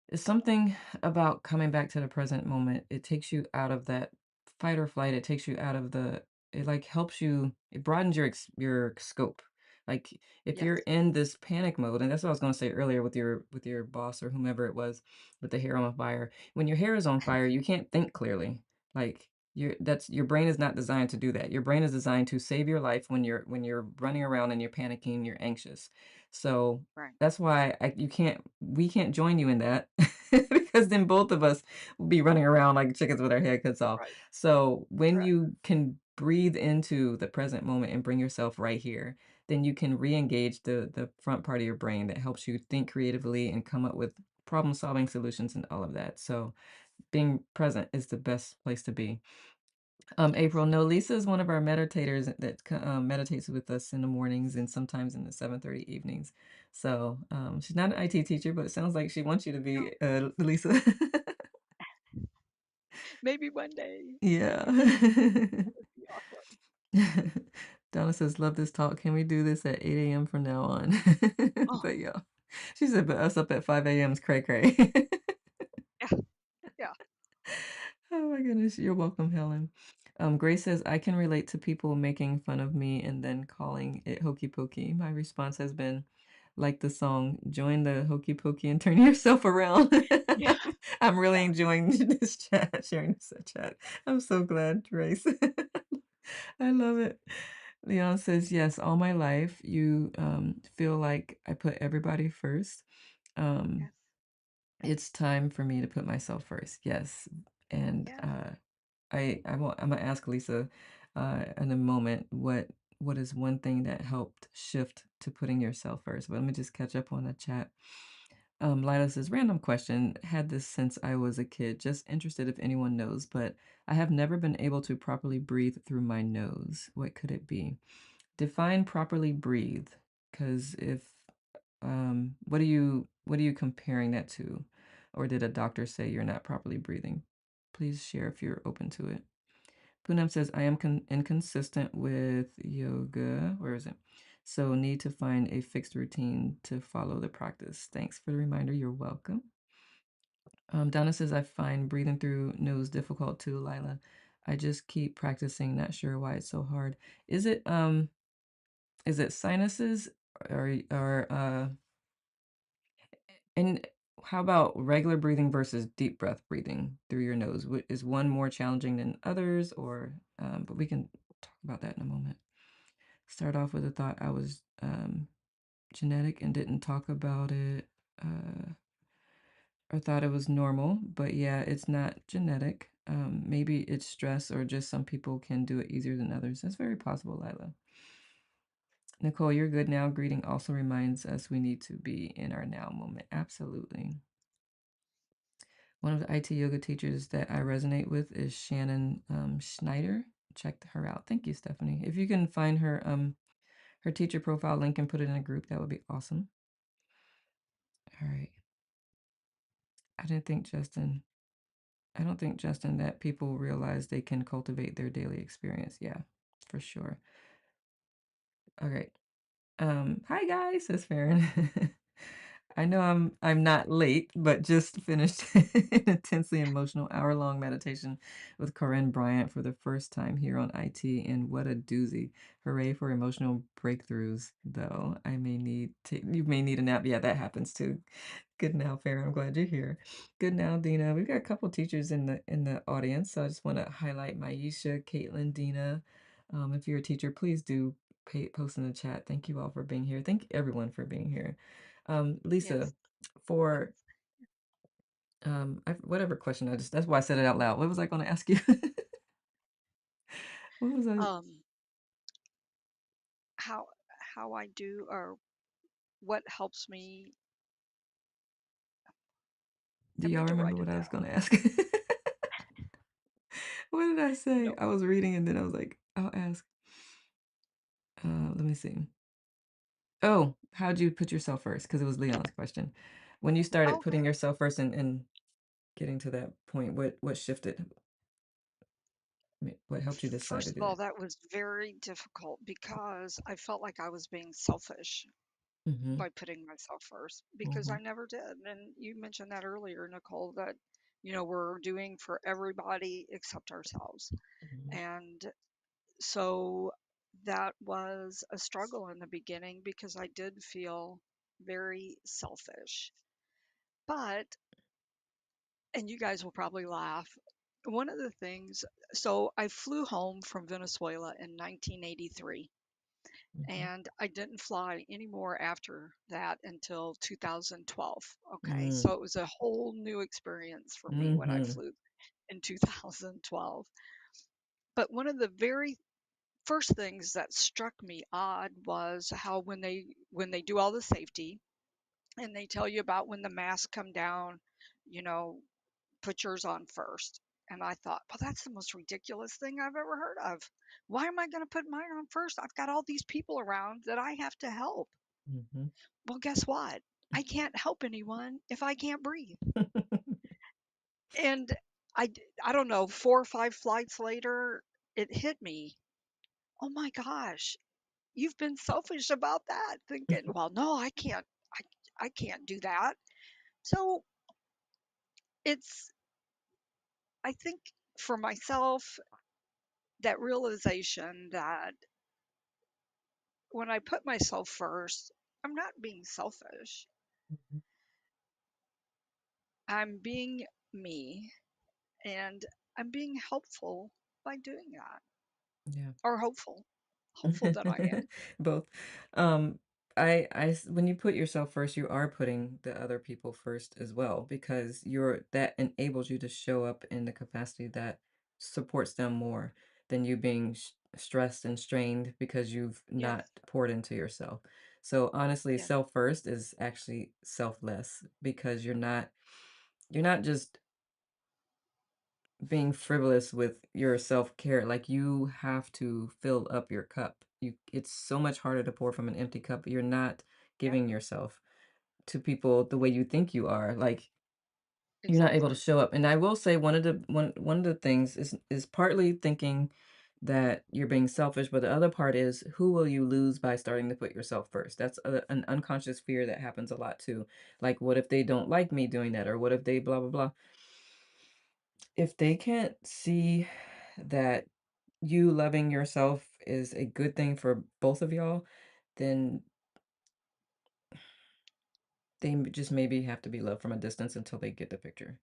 it's something about coming back to the present moment. It takes you out of that fight or flight. It takes you out of the it, like, helps you it broadens your scope. Like, if you're Yes, in this panic mode, and that's what I was gonna say earlier with your boss or whomever it was with the hair on fire. When your hair is on fire, you can't think clearly. Like, your brain is not designed to do that. Your brain is designed to save your life when you're running around and you're panicking, you're anxious. So right, that's why we can't join you in that because then both of us will be running around like chickens with our head cuts off. right, So when correct, you can breathe into the present moment and bring yourself right here, then you can re-engage the front part of your brain that helps you think creatively and come up with problem-solving solutions and all of that. So being present is the best place to be. yes. April, no, Lisa is one of our meditators that meditates with us in the mornings and sometimes in the 7:30 evenings. So she's not an IT teacher, but it sounds like she wants you to No, be Lisa. maybe one day. Yeah. That would be awesome. Donna says, "Love this talk. Can we do this at 8 a.m. from now on?" Oh, But yeah, she said, "But us up at 5 a.m. is cray cray." yeah, yeah, Oh my goodness, you're welcome, Helen. Grace says, I can relate to people making fun of me and then calling it hokey pokey. My response has been like the song, join the hokey pokey and turn yourself around. yeah, I'm really yeah. enjoying this chat, sharing this chat. I'm so glad, Grace. I love it. Leon says, yes, all my life, you feel like I put everybody first. Um, Yes, it's time for me to put myself first. Yes. And yes, I'm gonna ask Lisa in a moment what is one thing that helped shift to putting yourself first. But let me just catch up on the chat. Lila says, random question. Had this since I was a kid. Just interested if anyone knows, but I have never been able to properly breathe through my nose. What could it be? Define properly breathe. Because if what are you comparing that to? Or did a doctor say you're not properly breathing? Please share if you're open to it. Poonam says, I am inconsistent with yoga. Where is it? So need to find a fixed routine to follow the practice. Thanks for the reminder. You're welcome. Donna says, I find breathing through nose difficult too, Lila. I just keep practicing, not sure why it's so hard. Is is it sinuses or and how about regular breathing versus deep breath breathing through your nose? Is one more challenging than others, or but we can talk about that in a moment. Start off with a thought. genetic and didn't talk about it, uh, or thought it was normal, but yeah, it's not genetic. Maybe it's stress or just some people can do it easier than others. That's very possible, Lila. Nicole, you're good now. Greeting also reminds us we need to be in our now moment. Absolutely. One of the IT yoga teachers that I resonate with is Shannon Schneider. Check her out. Thank you, Stephanie. If you can find her teacher profile link and put it in a group, that would be awesome. All right. I didn't think Justin. I don't think Justin that people realize they can cultivate their daily experience. Yeah, for sure. All right. Hi guys, says Farron. I know I'm not late, but just finished an intensely emotional hour-long meditation with Corinne Bryant for the first time here on IT, and what a doozy. Hooray for emotional breakthroughs, though. You may need a nap. Yeah, that happens too. Good now, Farron. I'm glad you're here. Good now, Dina. We've got a couple teachers in the audience, so I just want to highlight Maisha, Caitlin, Dina. If you're a teacher, please do post in the chat. Thank you all for being here. Thank everyone for being here. Lisa, Yes. for whatever question that's why I said it out loud. What was I going to ask you? What was I? Um, how how I do or what helps me. Do I y'all meant to remember write what it I was down. going to ask? What did I say? No. I was reading and then I was like, I'll ask. Let me see. Oh, how'd you put yourself first? Because it was Leon's question. When you started Okay. putting yourself first and getting to that point, what shifted? What helped you decide to First of do all, that? that was very difficult because I felt like I was being selfish Mm-hmm. by putting myself first because Mm-hmm. I never did. And you mentioned that earlier, Nicole, that we're doing for everybody except ourselves. Mm-hmm. And so that was a struggle in the beginning because I did feel very selfish. But, and you guys will probably laugh, one of the things, so I flew home from Venezuela in 1983 Mm-hmm. and I didn't fly anymore after that until 2012. Okay, Mm-hmm. so it was a whole new experience for me when I Mm-hmm. flew in 2012. But one of the very first things that struck me odd was how when they do all the safety and they tell you about when the masks come down, you know, put yours on first. And I thought, well, that's the most ridiculous thing I've ever heard of. Why am I going to put mine on first? I've got all these people around that I have to help. Mm-hmm. Well, guess what? I can't help anyone if I can't breathe. And I don't know, 4 or 5 flights later, it hit me. Oh my gosh, you've been selfish about that, thinking, well, no, I can't do that. So it's, I think for myself, that realization that when I put myself first, I'm not being selfish. I'm being me and I'm being helpful by doing that, Yeah. or hopeful that I am. Both. When you put yourself first, you are putting the other people first as well, because that enables you to show up in the capacity that supports them more than you being stressed and strained because you've not Yes, poured into yourself. So honestly, yes, self first is actually selfless because you're not just being frivolous with your self-care. Like, you have to fill up your cup. It's so much harder to pour from an empty cup. You're not yeah, giving yourself to people the way you think you are. Like, you're not able to exactly. show up. And I will say one of the things is partly thinking that you're being selfish, but the other part is, who will you lose by starting to put yourself first? That's an unconscious fear that happens a lot too. Like, what if they don't like me doing that, or what if they blah blah blah? If they can't see that you loving yourself is a good thing for both of y'all, then just maybe have to be loved from a distance until they get the picture.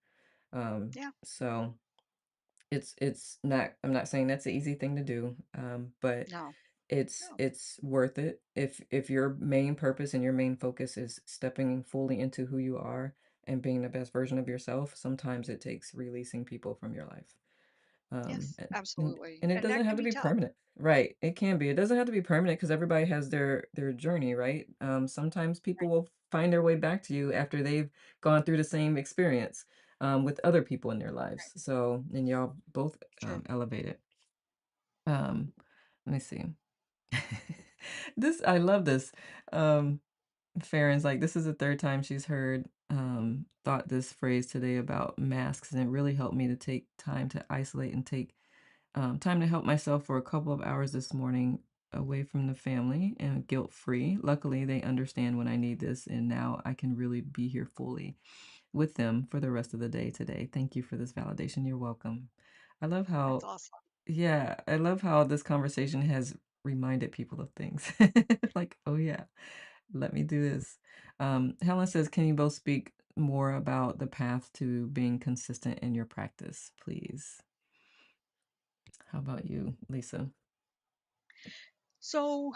Yeah, So it's not, I'm not saying that's the easy thing to do, but no. Oh, it's worth it. If your main purpose and your main focus is stepping fully into who you are and being the best version of yourself, sometimes it takes releasing people from your life. yes, And absolutely. and it And that doesn't have can to be be tough. permanent. Right, it can be. It doesn't have to be permanent because everybody has their journey, right? Sometimes people Right, will find their way back to you after they've gone through the same experience, with other people in their lives. right. So and y'all both, True. elevate it. Um, let me see. This I love this. Um, Farron's like, "This is the 3rd time she's heard, thought this phrase today about masks, and it really helped me to take time to isolate and take, time to help myself for a couple of hours this morning away from the family and guilt-free. Luckily, they understand when I need this, and now I can really be here fully with them for the rest of the day today. Thank you for this validation. You're welcome." I love That's how awesome. yeah, I love how this conversation has reminded people of things. Like, "Oh, yeah, let me do this." Helen says, "Can you both speak more about the path to being consistent in your practice, please?" How about you, Lisa? So,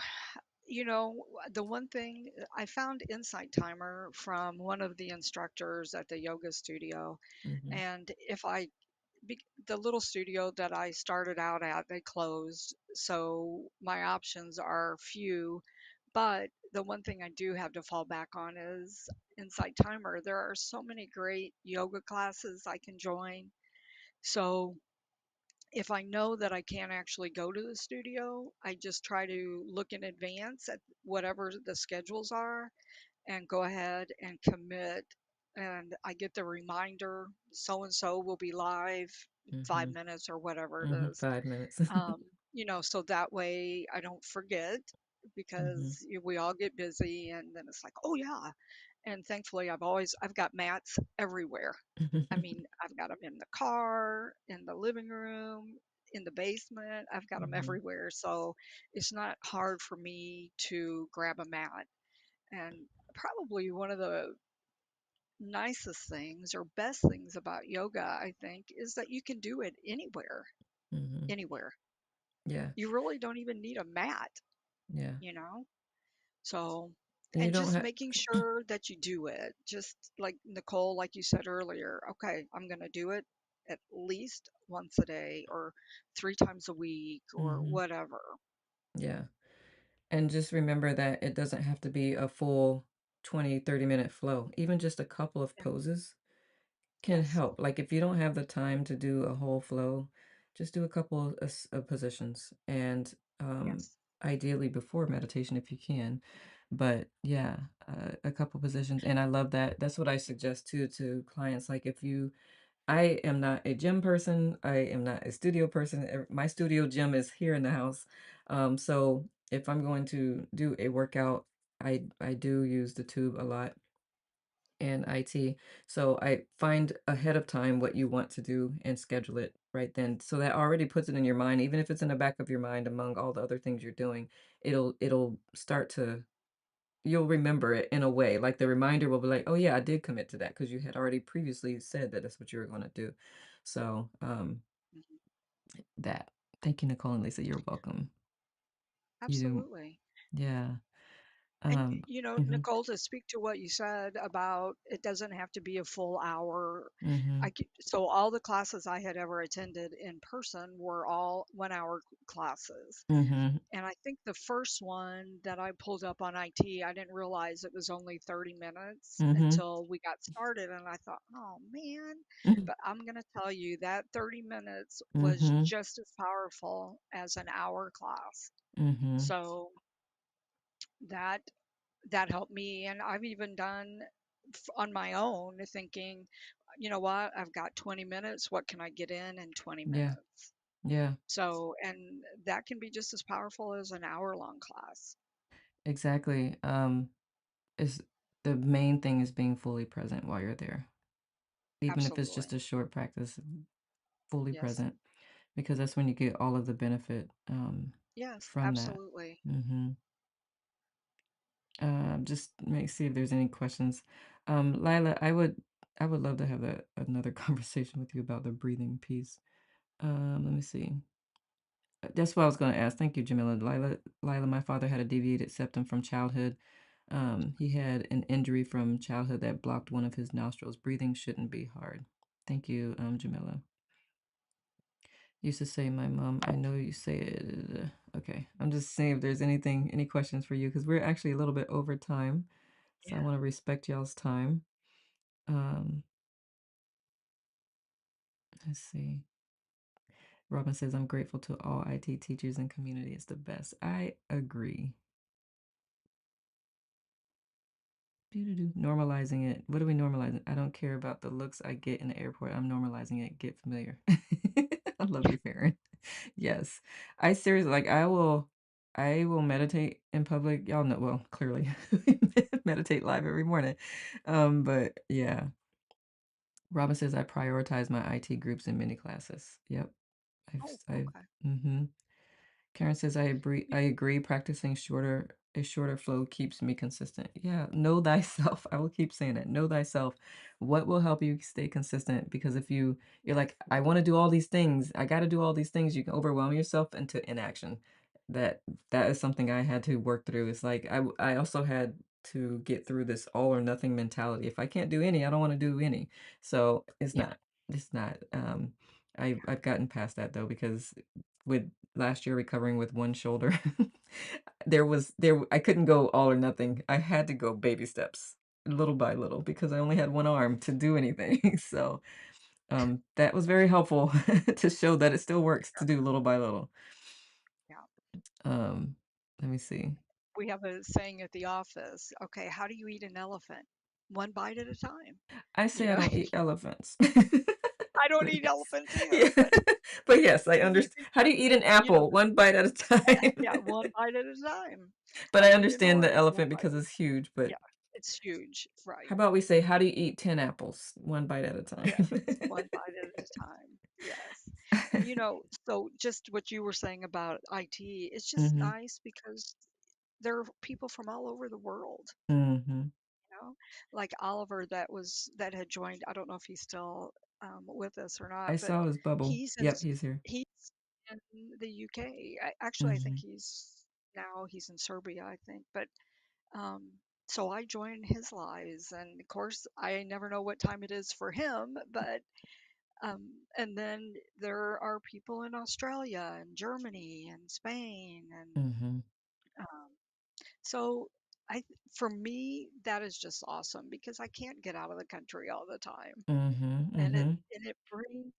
the one thing I found Insight Timer from one of the instructors at the yoga studio. Mhm, And the little studio that I started out at, they closed. So my options are few. But the one thing I do have to fall back on is Insight Timer. There are so many great yoga classes I can join. So if I know that I can't actually go to the studio, I just try to look in advance at whatever the schedules are and go ahead and commit. And I get the reminder, so and so will be live in five mhm, minutes or whatever it mhm, is. 5 minutes. So that way I don't forget Mhm, because we all get busy and then it's like, oh yeah. And thankfully I've got mats everywhere. I mean, I've got them in the car, in the living room, in the basement. I've got them mhm, everywhere. So it's not hard for me to grab a mat. And probably one of the nicest things or best things about yoga, I think, is that you can do it anywhere, mhm. anywhere. Yeah, You really don't even need a mat, yeah. you know? So, And you and don't just have making sure that you do it. Just like Nicole, like you said earlier, okay, I'm going to do it at least once a day or 3 times a week or Mhm, whatever. yeah. And just remember that it doesn't have to be a full 20, 30-minute flow. Even just a couple of Yeah. poses can Yes. help. Like, if you don't have the time to do a whole flow, just do a couple of positions, and, Yes. ideally before meditation if you can. But, yeah, a couple positions, and I love that. That's what I suggest too to clients, like, if you I am not a gym person. I am not a studio person. My studio gym is here in the house. So if I'm going to do a workout, I do use the tube a lot and IT. So I find ahead of time what you want to do and schedule it right then. So that already puts it in your mind, even if it's in the back of your mind among all the other things you're doing, it'll start to you'll remember it in a way, like, the reminder will be like, "Oh, yeah, I did commit to that because you had already previously said that that's what you were gonna do." So, Mhm. that. Thank you, Nicole and Lisa, you're welcome. You do Absolutely. yeah, And, um mhm, Nicole, to speak to what you said about it doesn't have to be a full hour. mhm, So all the classes I had ever attended in person were all 1 hour classes. mhm, And I think the first one that I pulled up on IT, I didn't realize it was only 30 minutes mhm, until we got started. And I thought, oh man. mhm, But I'm going to tell you that 30 minutes was mhm, just as powerful as an hour class. mhm, So that that helped me. And I've even done on my own thinking, you know what, I've got 20 minutes. What can I get in 20 yeah, minutes? yeah, So, and that can be just as powerful as an hour long class. exactly, is the main thing is being fully present while you're there, even if it's just Absolutely. a short practice, fully Yes. present, because that's when you get all of the benefit, Yes, from that. absolutely. Mhm. Just may see if there's any questions. Lila, I would love to have another conversation with you about the breathing piece. Let me see. That's what I was gonna ask. Thank you, Jamila. Lila, my father had a deviated septum from childhood. He had an injury from childhood that blocked one of his nostrils. Breathing shouldn't be hard. Thank you, Jamila. Used to say my mom, I know you say it. Okay. I'm just seeing if there's any questions for you because we're actually a little bit over time. So I Yeah. want to respect y'all's time. Um, let's see. Robin says, I'm grateful to all IT teachers and community. It's the best. I agree. Doo-doo-doo. Normalizing it. What are we normalizing? I don't care about the looks I get in the airport. I'm normalizing it. Get familiar. I love you, Farron. Yes. I seriously like I will meditate in public. Y'all know well, clearly. Meditate live every morning. But yeah. Robin says I prioritize my IT groups in mini classes. Yep. Oh, I've okay. mm-hmm. Karen says, I agree. Practicing a shorter flow keeps me consistent. Yeah, know thyself. I will keep saying it. Know thyself. What will help you stay consistent? Because if you're Yes. like, I want to do all these things, I got to do all these things, you can overwhelm yourself into inaction. That that is something I had to work through. It's like I also had to get through this all or nothing mentality. If I can't do any, I don't want to do any. So it's Yeah. not. It's not. Yeah. I've gotten past that though because with last year recovering with one shoulder. I couldn't go all or nothing. I had to go baby steps, little by little, because I only had one arm to do anything. So that was very helpful to show that it still works to do little by little. Yeah. Um, let me see. We have a saying at the office. Okay, how do you eat an elephant? One bite at a time. I You say I know, don't eat elephants. I don't But eat yes. elephants Yeah. either, but But yes, I you understand. can, How do you eat an you know, apple? One bite at a time. yeah, one bite at a time. But How I do you eat an understand the orange? One elephant bite because at a it's time. huge. But Yeah, it's huge, how right? about we say, how do you eat 10 apples? One bite at a Yes, time. one bite at a time. Yes. And so just what you were saying about IT, it's just Mhm. nice because there are people from all over the world, Mhm. you know, like Oliver that had joined. I don't know if he's still with us or I not, but saw his bubble. he's in Yep, he's here. he's in the UK. Actually, I think Mhm. he's in Serbia, I think. But um, so I joined his lives, and of course, I never know what time it is for him, but and then there are people in Australia and Germany and Spain and Mhm. um, so for me that is just awesome because I can't get out of the country all the time, Mhm. and it Mhm. and it brings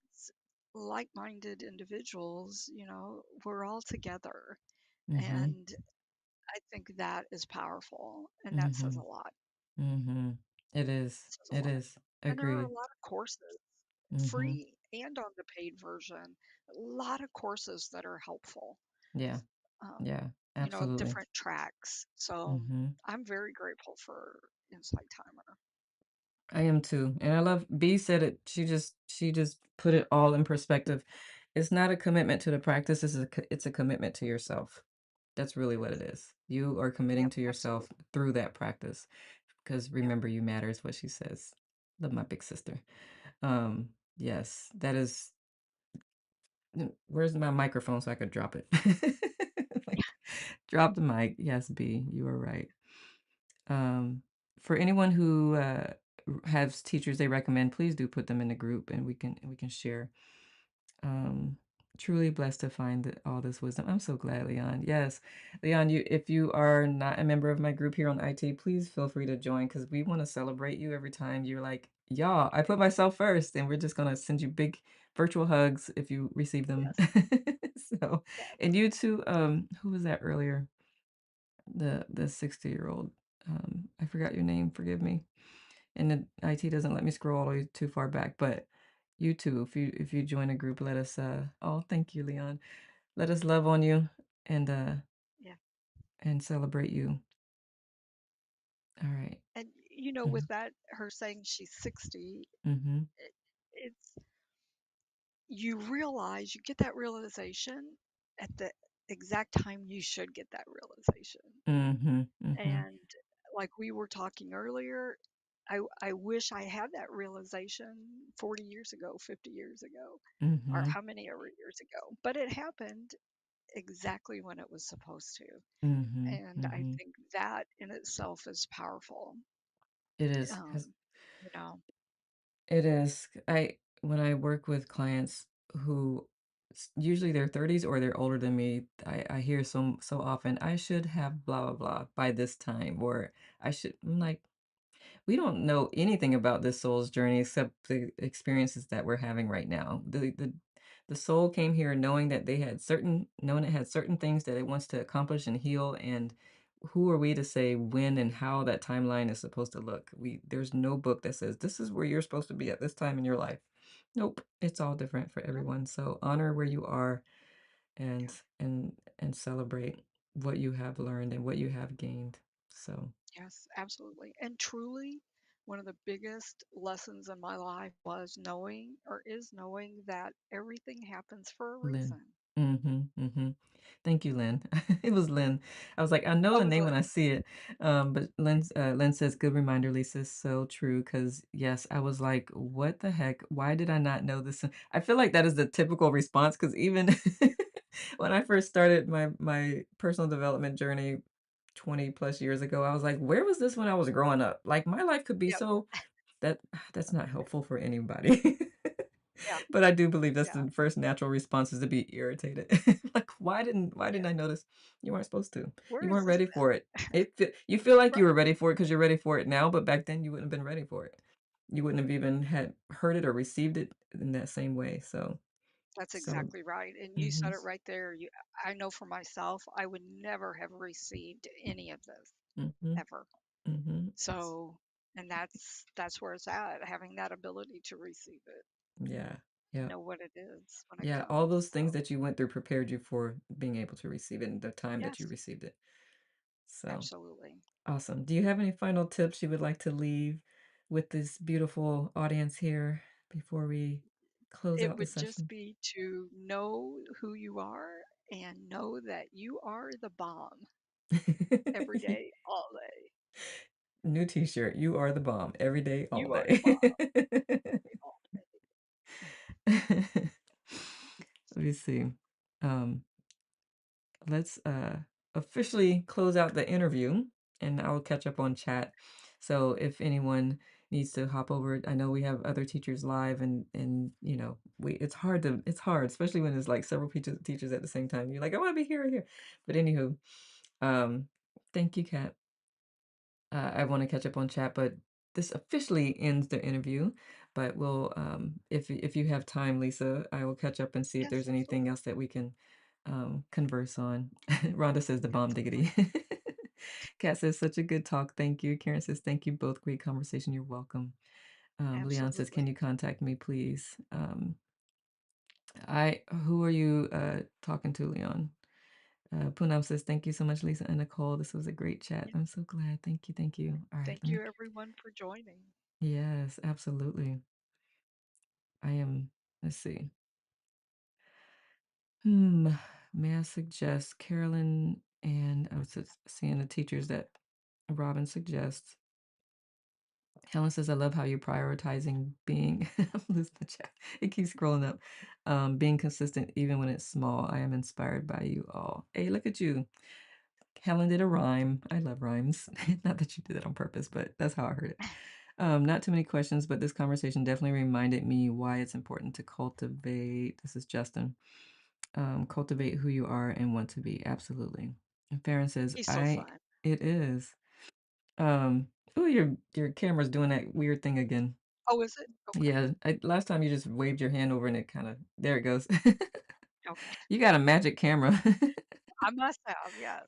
like-minded individuals. We're all together, Mhm. and I think that is powerful, and that says a Mhm. lot. Mhm. It is. Says a It lot. is. And there are a Agreed. lot of courses, Mhm. free and on the paid version, a lot of courses that are helpful. Yeah. Um, Yeah. Absolutely. different tracks. So Mhm. I'm very grateful for Insight Timer. I am too. And I love B said it. She just put it all in perspective. It's not a commitment to the practice, it's a commitment to yourself. That's really what it Yes. is. You are committing Yep. to yourself Absolutely. through that practice. Because Yep. remember you matter is what she says. Love my big sister. Yes, that is where's my microphone so I could drop it? Like, drop the mic. Yes, B, you are right. Um, for anyone who has teachers they recommend, please do put them in the group and we can share. Um, truly blessed to find all this wisdom. I'm so glad, Leon. Yes, Leon, if you are not a member of my group here on IT, please feel free to join because we want to celebrate you every time you're like, y'all, I put myself first, and we're just gonna send you big virtual hugs if you receive them. Yes. So, Yes. and you too, who was that earlier? The 60-year-old. I forgot your name, forgive me. And the IT doesn't let me scroll all the way too far back, but you too, if you join a group, let us oh, thank you, Leon. Let us love on you and uh Yeah. and celebrate you. All right. And Mm-hmm. with that, her saying she's 60, Mm-hmm. it's you get that realization at the exact time you should get that realization. Mm-hmm. Mm-hmm. And like we were talking earlier, I wish I had that realization 40 years ago, 50 years ago, or Mm-hmm. how many ever years ago. But it happened, exactly when it was supposed to. Mhm, And I mhm. think that in itself is powerful. It is, 'cause Um, you know, it is. I when I work with clients who usually they're 30s or they're older than me, I hear so often, "I should have blah blah blah by this time," or I should. I'm like, we don't know anything about this soul's journey except the experiences that we're having right now. The soul came here knowing it had certain things that it wants to accomplish and heal, and who are we to say when and how that timeline is supposed to look? There's no book that says this is where you're supposed to be at this time in your life. Nope, it's all different for right? everyone. So honor where you are Yeah. and celebrate what you have learned and what you have gained. So, Yes, absolutely. And truly, one of the biggest lessons in my life was knowing or is knowing that everything happens for a Lynn. reason. Mhm, mhm. Thank you, Lynn. It was Lynn. I was like, I know Oh, the was name when it? I see it. But Lynn says, "Good reminder, Lisa." So true. Because yes, I was like, "What the heck? Why did I not know this?" I feel like that is the typical response. Because even when I first started my personal development journey 20 plus years ago, I was like, "Where was this when I was growing up?" Like, my life could be Yep. so that that's not helpful for anybody. Yeah. But I do believe that's Yeah. the first natural response is to be irritated. Like, why didn't Yeah. I notice? You weren't supposed to. Where You is weren't this ready been? for it. You feel like you Right. were ready for it because 'cause you're ready for it now, but back then you wouldn't have been ready for it. You wouldn't have even had heard it or received it in that same way. That's So exactly right. And you said mhm, it right there. I know for myself, I would never have received any of this mhm, ever. mhm. So, and that's where it's at, having that ability to receive it Yeah, and yeah, know what it is when it yeah, all comes. those things So, that you went through prepared you for being able to receive it and the time that you yes, received it. So absolutely. awesome. Do you have any final tips you would like to leave with this beautiful audience here before we close It out the would just session? be to know who you are and know that you are the bomb every day, all day. New t-shirt. You are the bomb every day, all You are the day. bomb every day, all day. Let me see. Um, let's officially close out the interview and I'll catch up on chat. So if anyone needs to hop over, I know we have other teachers live and we it's hard, especially when there's like several teachers at the same time. You're like, I want to be here or here. But anywho, um, thank you, Kat. I want to catch up on chat, but this officially ends the interview. But if you have time, Lisa, I will catch up and see if Yes, there's anything absolutely. else that we can converse on. Rhonda says the bomb Absolutely. diggity. Kat says such a good talk. Thank you. Karen says thank you both. Great conversation. You're welcome. Leon says, can Absolutely. you contact me, please? I who are you talking to, Leon? Poonam says, thank you so much, Lisa and Nicole. This was a great chat. Yeah. I'm so glad. Thank you. Thank you. All right. Thank you, everyone, for joining. Yes, absolutely. I am, let's see. Hmm. May I suggest Carolyn and I was just seeing the teachers that Robin suggests. Helen says, I love how you're prioritizing being, I'm losing the chat. It keeps scrolling up. Being consistent even when it's small. I am inspired by you all. Hey, look at you. Helen did a rhyme. I love rhymes. Not that you did it on purpose, but that's how I heard it. Not too many questions, but this conversation definitely reminded me why it's important to cultivate. This is Justin. Cultivate who you are and want to be. Absolutely. And Farron says, He's so fun. it is. Um, oh, your camera's doing that weird thing again. Oh, is it? Okay. Yeah, last time you just waved your hand over and it kind of, there it goes. Okay. You got a magic camera. I must have, yes.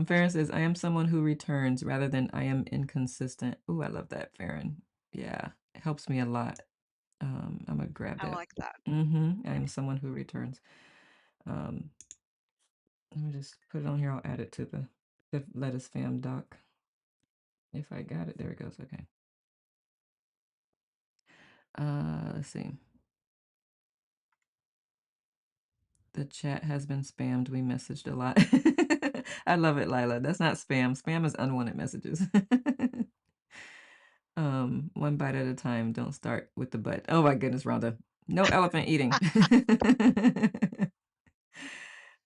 Farron says, I am someone who returns rather than I am inconsistent. Ooh, I love that, Farron. Yeah, it helps me a lot. I'm gonna grab I that. like that. I am someone who returns. Um, Let me just put it on here. I'll add it to the lettuce fam doc. If I got it, there it goes. Okay. Let's see. The chat has been spammed. We messaged a lot. I love it, Lila. That's not spam. Spam is unwanted messages. One bite at a time. Don't start with the butt. Oh my goodness, Rhonda. No elephant eating.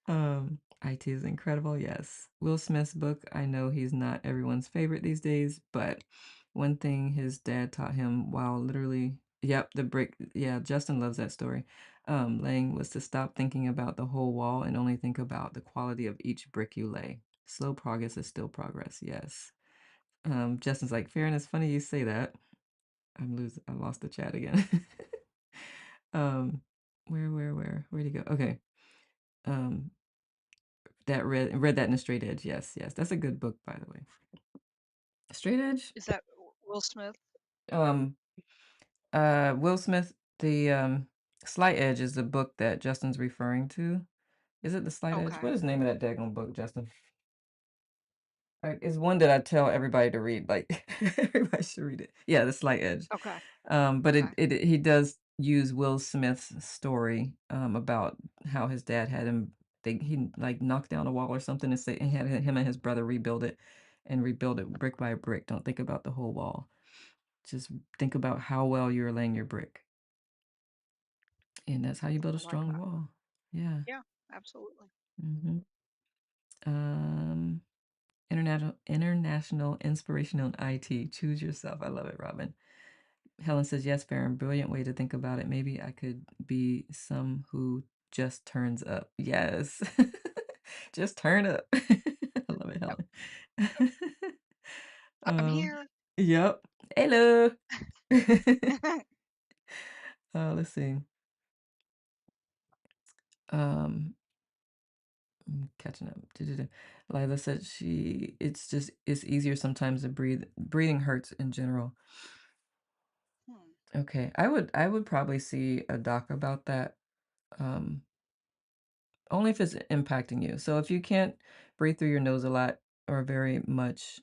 IT is incredible, yes. Will Smith's book, I know he's not everyone's favorite these days, but one thing his dad taught him while literally, yep, the brick, yeah, Justin loves that story. Laying was to stop thinking about the whole wall and only think about the quality of each brick you lay. Slow progress is still progress, yes. Justin's like, fairness, funny you say that. I lost the chat again. um, where'd he go? Okay. Um, that read that in a straight edge. Yes, yes. That's a good book, by the way. Straight Edge? Is that Will Smith? Um, Will Smith, the Slight Edge is the book that Justin's referring to. Is it the Slight Edge? Okay. What is the name of that daggone book, Justin? It's one that I tell everybody to read. Like everybody should read it. Yeah, The Slight Edge. Okay. But Okay. he does use Will Smith's story about how his dad had him. He like knocked down a wall or something and say and had him and his brother rebuild it and rebuild it brick by brick. Don't think about the whole wall. Just think about how well you're laying your brick, and that's how you build a I like strong that. wall. Yeah. Yeah, absolutely. hmm Um, international inspirational IT. Choose yourself. I love it, Robin. Helen says, yes, Farron, brilliant way to think about it. Maybe I could be some who just turns up. Yes. Just turn up. I love it, Yep. Helen. I'm um, here. yep. Hello. Let's see. Um, I'm catching up. Lila said it's easier sometimes to breathe. Breathing hurts in general. Hmm. Okay. I would probably see a doc about that. Um, Only if it's impacting you. So if you can't breathe through your nose a lot or very much,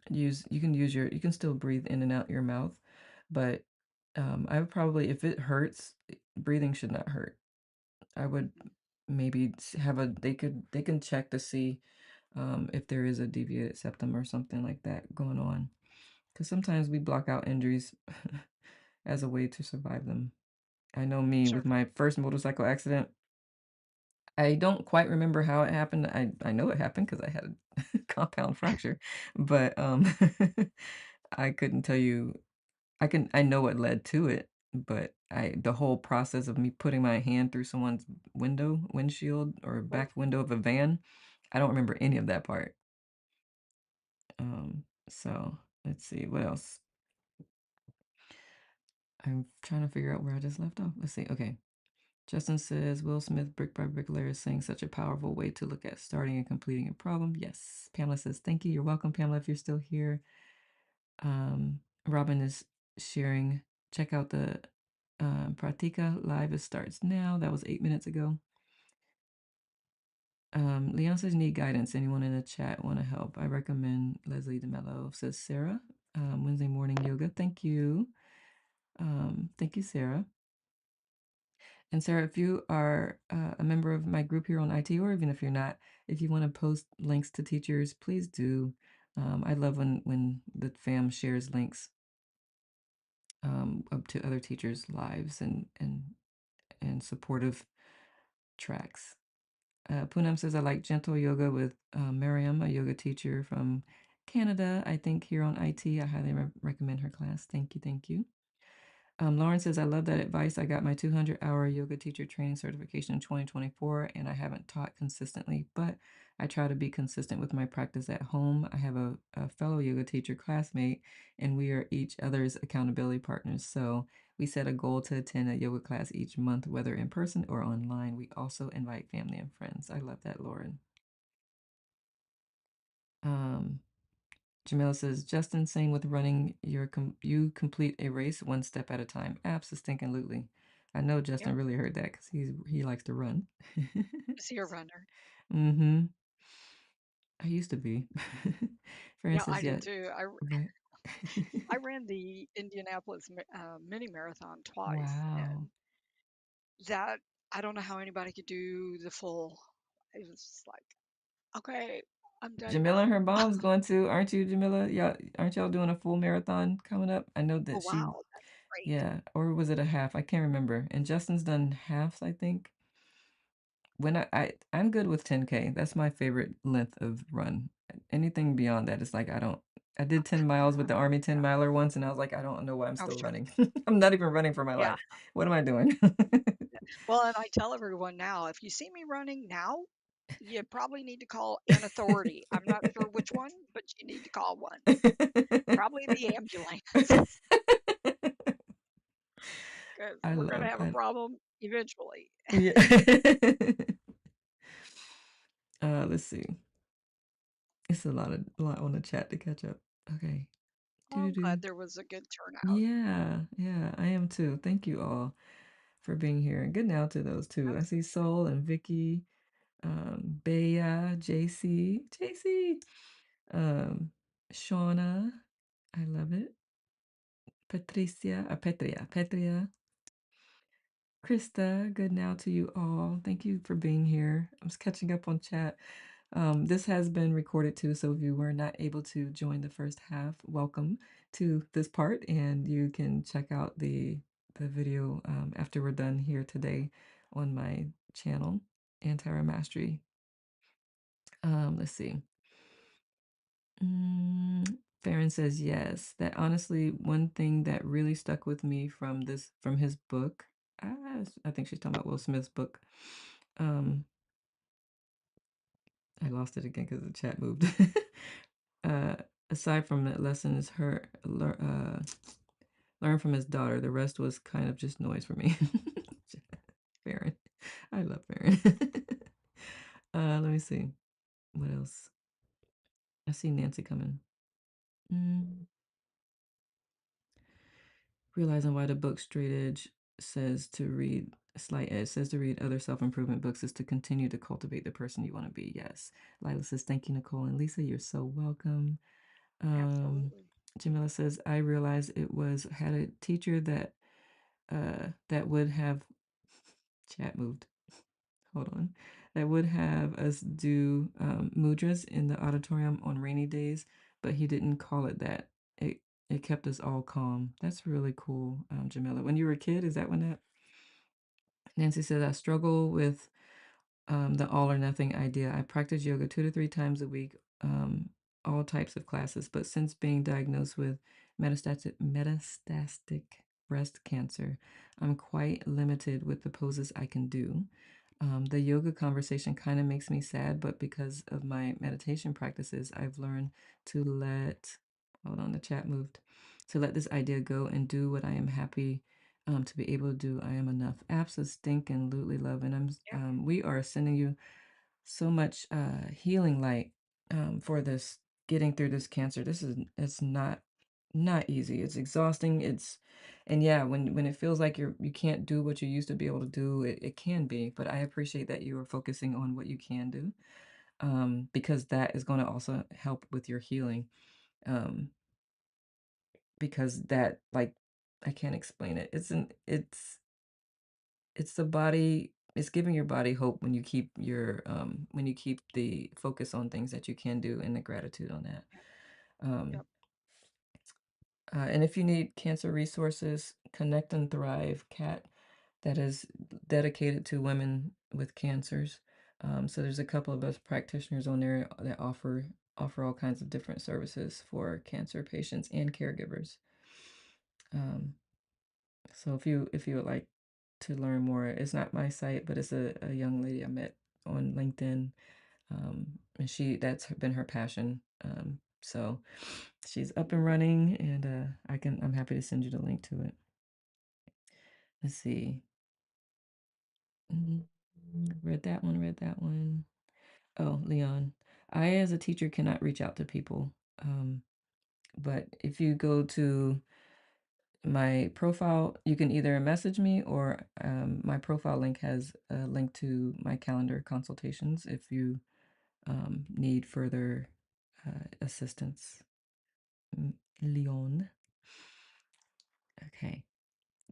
you can still breathe in and out your mouth, but I would probably if it hurts, breathing should not hurt. I would Mhm. maybe have a they can check to see if there is a deviated septum or something like that going on. Because sometimes we block out injuries as a way to survive them. I know me with Sure. my first motorcycle accident. I don't quite remember how it happened. I know it happened because I had a compound fracture, but, I couldn't tell you I know what led to it, but I the whole process of me putting my hand through someone's windshield or Oh, back window of a van, I don't remember any of that part. So let's see, what else? I'm trying to figure out where I just left off. Let's see, okay. Justin says, Will Smith, Brick by Bricklayer, is saying such a powerful way to look at starting and completing a problem. Yes. Pamela says, thank you. You're welcome, Pamela, if you're still here. Robin is sharing, check out the Pratika live. It starts now. That was 8 minutes ago. Leon says, need guidance. Anyone in the chat want to help? I recommend Leslie DeMello, says Sarah. Wednesday morning yoga. Thank you. Thank you, Sarah. And Sarah, if you are a member of my group here on IT, or even if you're not, if you want to post links to teachers, please do. I love when the fam shares links up to other teachers' lives and supportive tracks. Poonam says, I like gentle yoga with Miriam, a yoga teacher from Canada, I think here on IT. I highly recommend her class. Thank you. Thank you. Lauren says, I love that advice. I got my 200-hour yoga teacher training certification in 2024, and I haven't taught consistently, but I try to be consistent with my practice at home. I have a fellow yoga teacher classmate, and we are each other's accountability partners. So we set a goal to attend a yoga class each month, whether in person or online. We also invite family and friends. I love that, Lauren. Um, Jamila says, Justin, same with running. You complete a race one step at a time. Absolutely. I know yep. Justin really heard that because he likes to run. Is he a runner? Mm-hmm. I used to be. For Yeah, instance, I yeah, did too. right. I ran the Indianapolis mini marathon twice, Wow. and that I don't know how anybody could do the full. It was just like, okay, I'm done Jamila and now. her mom's going to, aren't you, Jamila? Yeah, aren't y'all doing a full marathon coming up? I know Oh that she, wow, that's great. yeah, or was it a half? I can't remember. And Justin's done halves, I think. when I'm good with 10K. That's my favorite length of run. Anything beyond that is like I did 10 miles with the Army 10 miler once, and I was like, I don't know why I'm Oh, still sure. running. I'm not even running for my Yeah. life. What am I doing? Well, and I tell everyone now, if you see me running now, you probably need to call an authority. I'm not sure which one, but you need to call one. Probably the ambulance, because I we're gonna love have a I problem eventually. yeah. Let's see. It's a lot on the chat to catch up. Okay. Well, I'm glad Doo-doo-doo. there was a good turnout. Yeah, yeah, I am too. Thank you all for being here. And good now to those too. I see Absolutely. Soul and Vicky, Bea, JC, um, Shauna. I love it. Patricia, Petria. Krista, good now to you all. Thank you for being here. I was catching up on chat. This has been recorded too, so if you were not able to join the first half, welcome to this part, and you can check out the video after we're done here today on my channel, Antara Mastery. Let's see. Farron says yes. That honestly, one thing that really stuck with me from his book. I think she's talking about Will Smith's book. Um, I lost it again because the chat moved. uh, Aside from that lesson, is learn from his daughter. The rest was kind of just noise for me. Farron, I love Farron. Let me see what else. I see Nancy coming. Mm. Realizing why the book Straight Edge says to read Slight Edge says to read other self-improvement books is to continue to cultivate the person you want to be. Yes. Lila says, thank you, Nicole. And Lisa, you're so welcome. Absolutely. Jamila says, I realized had a teacher that would have chat moved. Hold on. That would have us do mudras in the auditorium on rainy days, but he didn't call it that. It it kept us all calm. That's really cool, Jamila. When you were a kid, is that when that? Nancy says, I struggle with the all or nothing idea. I practice yoga 2 to 3 times a week, all types of classes. But since being diagnosed with metastatic breast cancer, I'm quite limited with the poses I can do. The yoga conversation kind of makes me sad, but because of my meditation practices, I've learned to hold on, the chat moved, to let this idea go and do what I am happy to be able to do. I am enough. Absolutely love, and Yeah. we are sending you so much healing light for this getting through this cancer. It's not easy. It's exhausting. And yeah, when it feels like you can't do what you used to be able to do, it can be. But I appreciate that you are focusing on what you can do, because that is going to also help with your healing. Um, because that like I can't explain it. It's the body, it's giving your body hope when you keep the focus on things that you can do and the gratitude on that. Um, Yep. and if you need cancer resources, Connect and Thrive Cat that is dedicated to women with cancers. So there's a couple of us practitioners on there that offer all kinds of different services for cancer patients and caregivers. Um, So if you would like to learn more, it's not my site, but it's a young lady I met on LinkedIn. And that's been her passion. So she's up and running, and I'm happy to send you the link to it. Let's see. Mhm. Read that one. Oh, Leon. I, as a teacher, cannot reach out to people. But if you go to my profile, you can either message me or my profile link has a link to my calendar consultations if you need further assistance. Leon. Okay.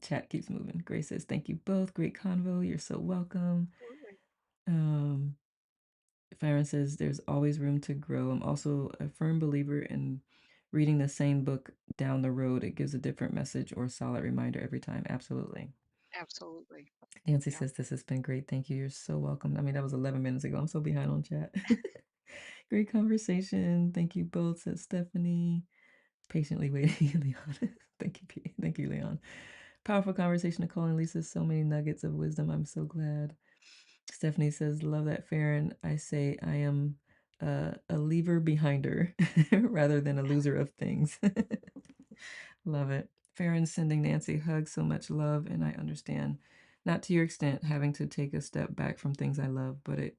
Chat keeps moving. Grace says, thank you both. Great convo. You're so welcome. Absolutely. Um, Farron says, there's always room to grow. I'm also a firm believer in reading the same book down the road. It gives a different message or a solid reminder every time. Absolutely. Absolutely. Nancy Yeah. says this has been great. Thank you. You're so welcome. I mean, that was 11 minutes ago. I'm so behind on chat. Great conversation. Thank you both, said Stephanie. Patiently waiting, Leon. Thank you, Thank you, Leon. Powerful conversation, Nicole and Lisa. So many nuggets of wisdom. I'm so glad. Stephanie says, love that, Farron. I say I am a leaver behinder rather than a loser of things. Love it. Farron sending Nancy hugs, so much love, and I understand. Not to your extent, having to take a step back from things I love, but it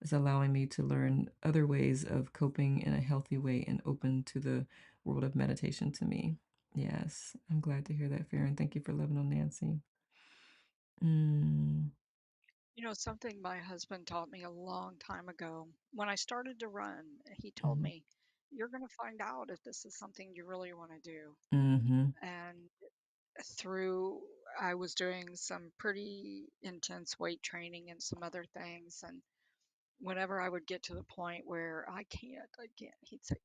is allowing me to learn other ways of coping in a healthy way and open to the world of meditation to me. Yes, I'm glad to hear that, Farron. Thank you for loving on Nancy. Mm, You know, something my husband taught me a long time ago. When I started to run, he told mm-hmm, me, "You're going to find out if this is something you really want to do." mm-hmm, And through, I was doing some pretty intense weight training and some other things. And whenever I would get to the point where I can't, he'd say,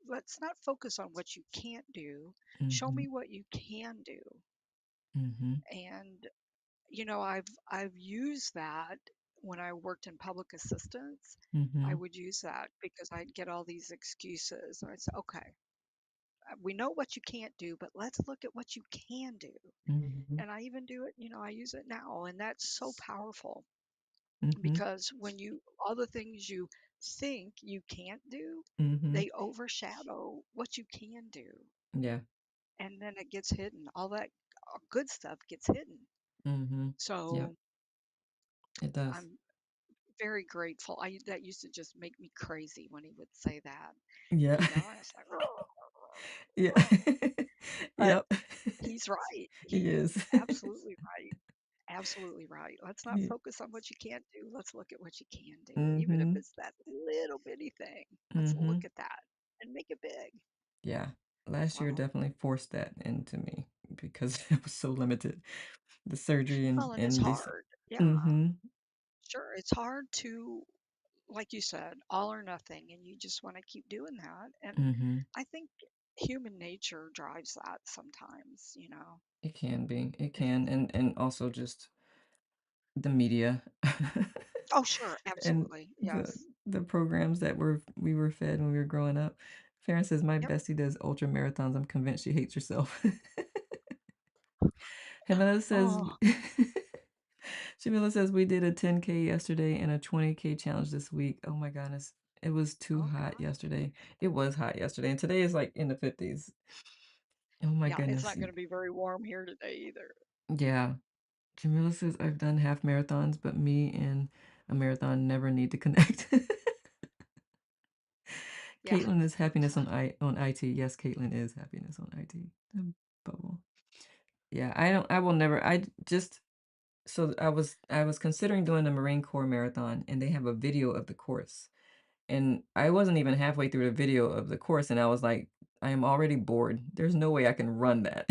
"Let's not focus on what you can't do. Show mm-hmm, me what you can do." mm-hmm, And I've used that when I worked in public assistance. I mm-hmm, would use that because I'd get all these excuses. And I'd say, okay, we know what you can't do, but let's look at what you can do. mm-hmm, And I even do it, I use it now. And that's so powerful mm-hmm, because all the things you think you can't do, mm-hmm. they overshadow what you can do. Yeah. And then it gets hidden. All that good stuff gets hidden. Mm-hmm. Yeah, So it does. I'm very grateful. That used to just make me crazy when he would say that, Yeah. and it's like, "Rah, Yeah. rah." But Yep. he's right. He He is. is absolutely right. Absolutely right. Let's not He focus on what you can't do. Let's look at what you can do. Even if Mhm. it's that little bitty thing, let's Mhm. look at that and make it big. Yeah. Last year Wow. definitely forced that into me because I was so limited. The surgery Well, and it's and these hard. Yeah, Mhm. sure. It's hard to, like you said, all or nothing, and you just want to keep doing that. And Mhm. I think human nature drives that sometimes. It can be. It If can. And also just the media Oh, sure, and absolutely, the yes. the programs that we were fed when we were growing up. Farron says my Yep. bestie does ultra marathons. I'm convinced she hates herself. Camilla says Oh, Jamila says we did a 10K yesterday and a 20K challenge this week. Oh my goodness. It was too hot okay. yesterday. It was hot yesterday. And today is like in the 50s. Oh my Yeah, it's goodness. not gonna be very warm here today either. Yeah. Jamila says I've done half marathons, but me and a marathon never need to connect. Yeah. Caitlin is happiness on IT. Yes, Caitlin is happiness on IT. Bubble. Yeah, I will never just so I was considering doing the Marine Corps marathon and they have a video of the course. And I wasn't even halfway through the video of the course, and I was like, "I am already bored. There's no way I can run that."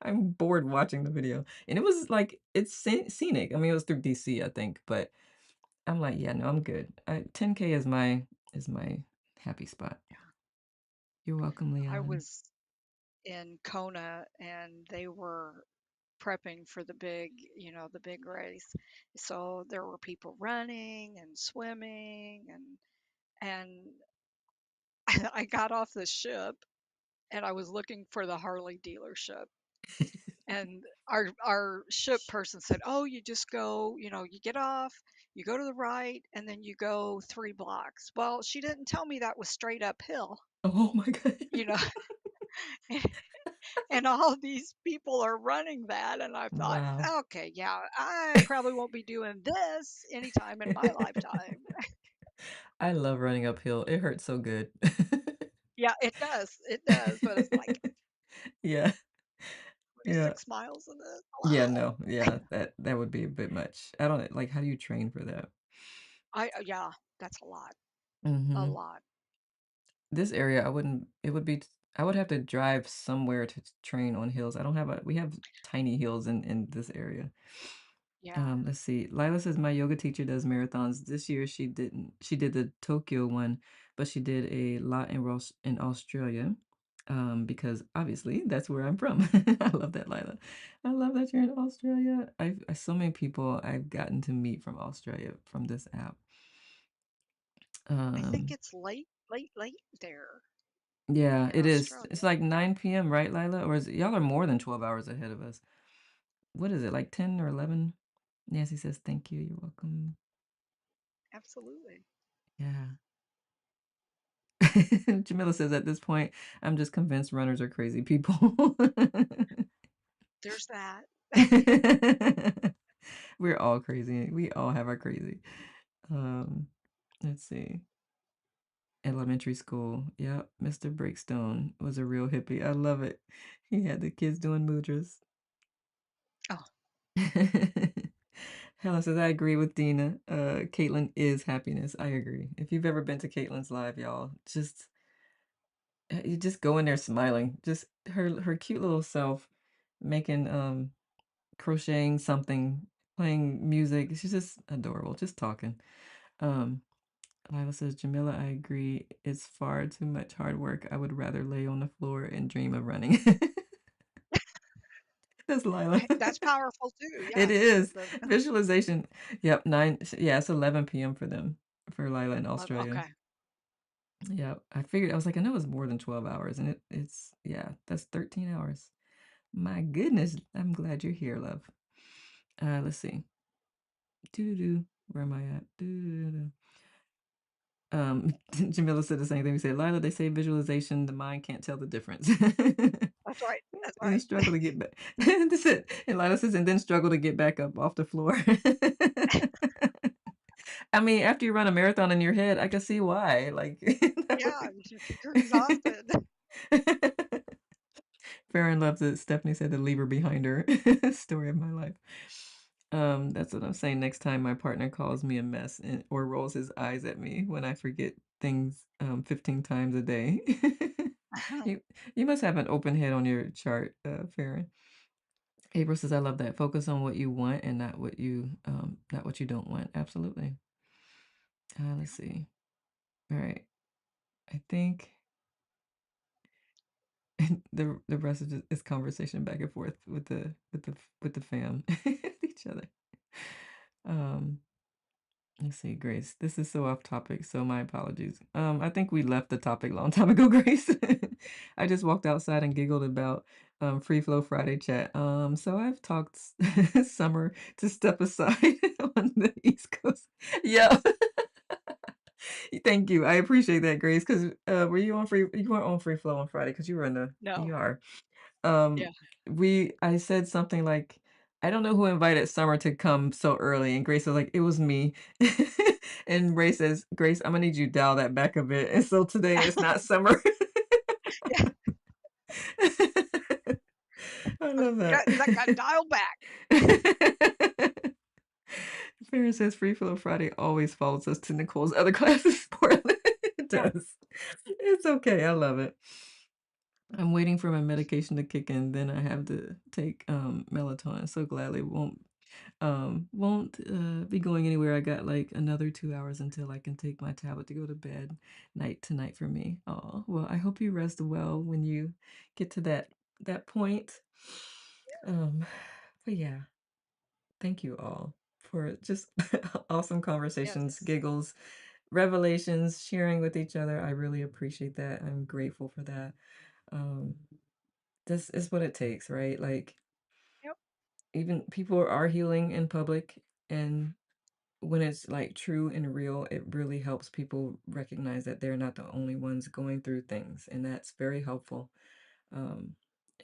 I'm bored watching the video, and it was like it's scenic. I mean, it was through DC, I think, but I'm like, "Yeah, no, I'm good." 10K is my happy spot. Yeah. You're welcome, I Leon. was in Kona and they were prepping for the big race. So there were people running and swimming and I got off the ship and I was looking for the Harley dealership. And our ship person said, "Oh, you just go, you get off, you go to the right, and then you go 3 blocks." Well, she didn't tell me that was straight uphill, Oh my god. you know, and all these people are running that, and I thought, Wow. okay, yeah, I probably won't be doing this anytime in my lifetime. I love running uphill. It hurts so good. Yeah, it does, but it's like Yeah. Yeah. 26 miles of this. Yeah, Wow. no, yeah, that would be a bit much. I don't like, how do you train for that? Yeah, that's a Mhm. lot. This area, I wouldn't it would be I would have to drive somewhere to train on hills. I don't have a we have tiny hills in this area. Yeah, Let's see. Lila says my yoga teacher does marathons. This year she didn't. She did the Tokyo one, but she did a lot in Australia. because obviously that's where I'm from. I love that, Lila. I love that you're in Australia. So many people I've gotten to meet from Australia from this app. I think Um, it's late, late, late there yeah, in it is. Australia. It's like 9 p.m., right, Lila? Or is it, y'all are more than 12 hours ahead of us. What is it, like 10 or 11? Nancy says, thank you. You're welcome. Absolutely. Yeah. Jamila says, at this point, I'm just convinced runners are crazy people. There's that. We're all crazy. We all have our crazy. Um, let's see. Elementary school. Yep. Mr. Breakstone was a real hippie. I love it. He had the kids doing mudras. Oh, Helen says, I agree with Dina. Caitlin is happiness. I agree. If you've ever been to Caitlin's live, y'all, just you just go in there smiling. Just her cute little self making crocheting something, playing music. She's just adorable, just talking. Um Lila says, Jamila, I agree. It's far too much hard work. I would rather lay on the floor and dream of running. That's Lila. that's powerful too. It Yes. is. Visualization. Yep, 9, yeah, it's 11 p.m. for them, for Lila in Australia. Okay. Yeah, I figured, I was like, I know it's more than 12 hours, and it's, yeah, that's 13 hours. My goodness, I'm glad you're here, love. Let's see. Doo-doo-doo. Where am I at? Doo-doo-doo-doo. Jamila said the same thing. We said, Lila, they say visualization, the mind can't tell the difference. That's right. That's And right. struggle to get back. That's it. And Lila says, and then struggle to get back up off the floor. I mean, after you run a marathon in your head, I can see why. Like, that Yeah, would- you're exhausted. Farron loves it. Stephanie said to leave her behind her. Story of my life. That's what I'm saying. Next time my partner calls me a mess or rolls his eyes at me when I forget things 15 times a day. you you must have an open head on your chart, Farron. April says, I love that. Focus on what you want and not what you don't want. Absolutely. Let's see. All right. I think the rest of it is conversation back and forth with the fam with each other. Um, let's see, Grace. This is so off topic, so my apologies. I think we left the topic a long time ago, Grace. I just walked outside and giggled about Free Flow Friday chat. So I've talked Summer to step aside on the East Coast. Yeah, thank you. I appreciate that, Grace. Because were you on free? You weren't on Free Flow on Friday because you were in the No. ER. Yeah. Um, I said something like, I don't know who invited Summer to come so early, and Grace was like, it was me. And Ray says, Grace, I'm gonna need you to dial that back a bit. And so today it's not Summer. Yeah. I love Got that. dialed back. Farron says Free Flow Friday always follows us to Nicole's other classes. Portland. It Yeah. does. It's okay. I love it. I'm waiting for my medication to kick in. Then I have to take melatonin. So gladly won't be going anywhere. I got like another 2 hours until I can take my tablet to go to bed. Night tonight for me. Oh well, I hope you rest well when you get to that point. Um, but yeah, thank you all for just awesome conversations, Yes. giggles, revelations, sharing with each other. I really appreciate that. I'm grateful for that. Um, this is what it takes, right? Like Yep. even people are healing in public, and when it's like true and real, it really helps people recognize that they're not the only ones going through things, and that's very helpful. Um,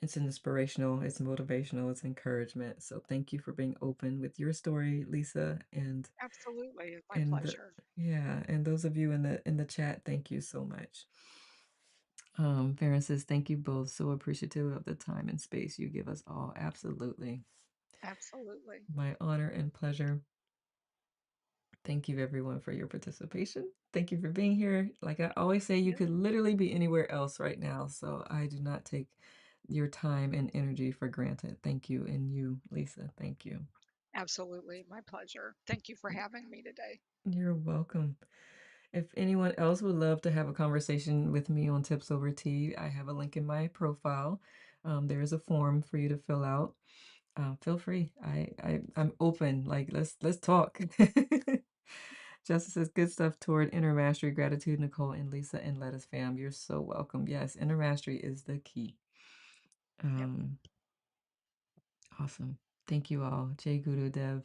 it's inspirational, it's motivational, it's encouragement. So thank you for being open with your story, Lisa, Absolutely. It's my and pleasure. yeah, and those of you in the chat, thank you so much. Farron says, thank you both. So appreciative of the time and space you give us all. Absolutely. Absolutely. My honor and pleasure. Thank you, everyone, for your participation. Thank you for being here. Like I always say, you Yep. could literally be anywhere else right now. So I do not take your time and energy for granted. Thank you. And you, Lisa, thank you. Absolutely. My pleasure. Thank you for having me today. You're welcome. If anyone else would love to have a conversation with me on Tips Over Tea, I have a link in my profile. There is a form for you to fill out. Feel free. I'm open. Like let's talk. Justice says good stuff toward inner mastery. Gratitude, Nicole and Lisa and Lettuce fam. You're so welcome. Yes, inner mastery is the key. Yep. Um, awesome. Thank you all. Jay Guru Dev.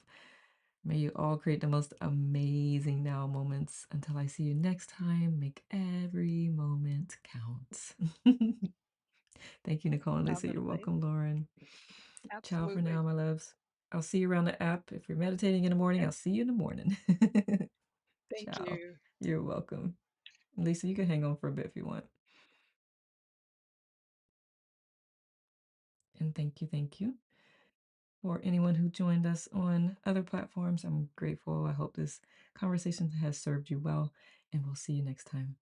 May you all create the most amazing now moments. Until I see you next time, make every moment count. Thank you, Nicole and Lisa. You're Definitely. welcome, Lauren. Ciao for now, Absolutely. my loves. I'll see you around the app. If you're meditating in the morning, Okay. I'll see you in the morning. Thank Ciao. you. You're welcome. Lisa, you can hang on for a bit if you want. And thank you. For anyone who joined us on other platforms, I'm grateful. I hope this conversation has served you well, and we'll see you next time.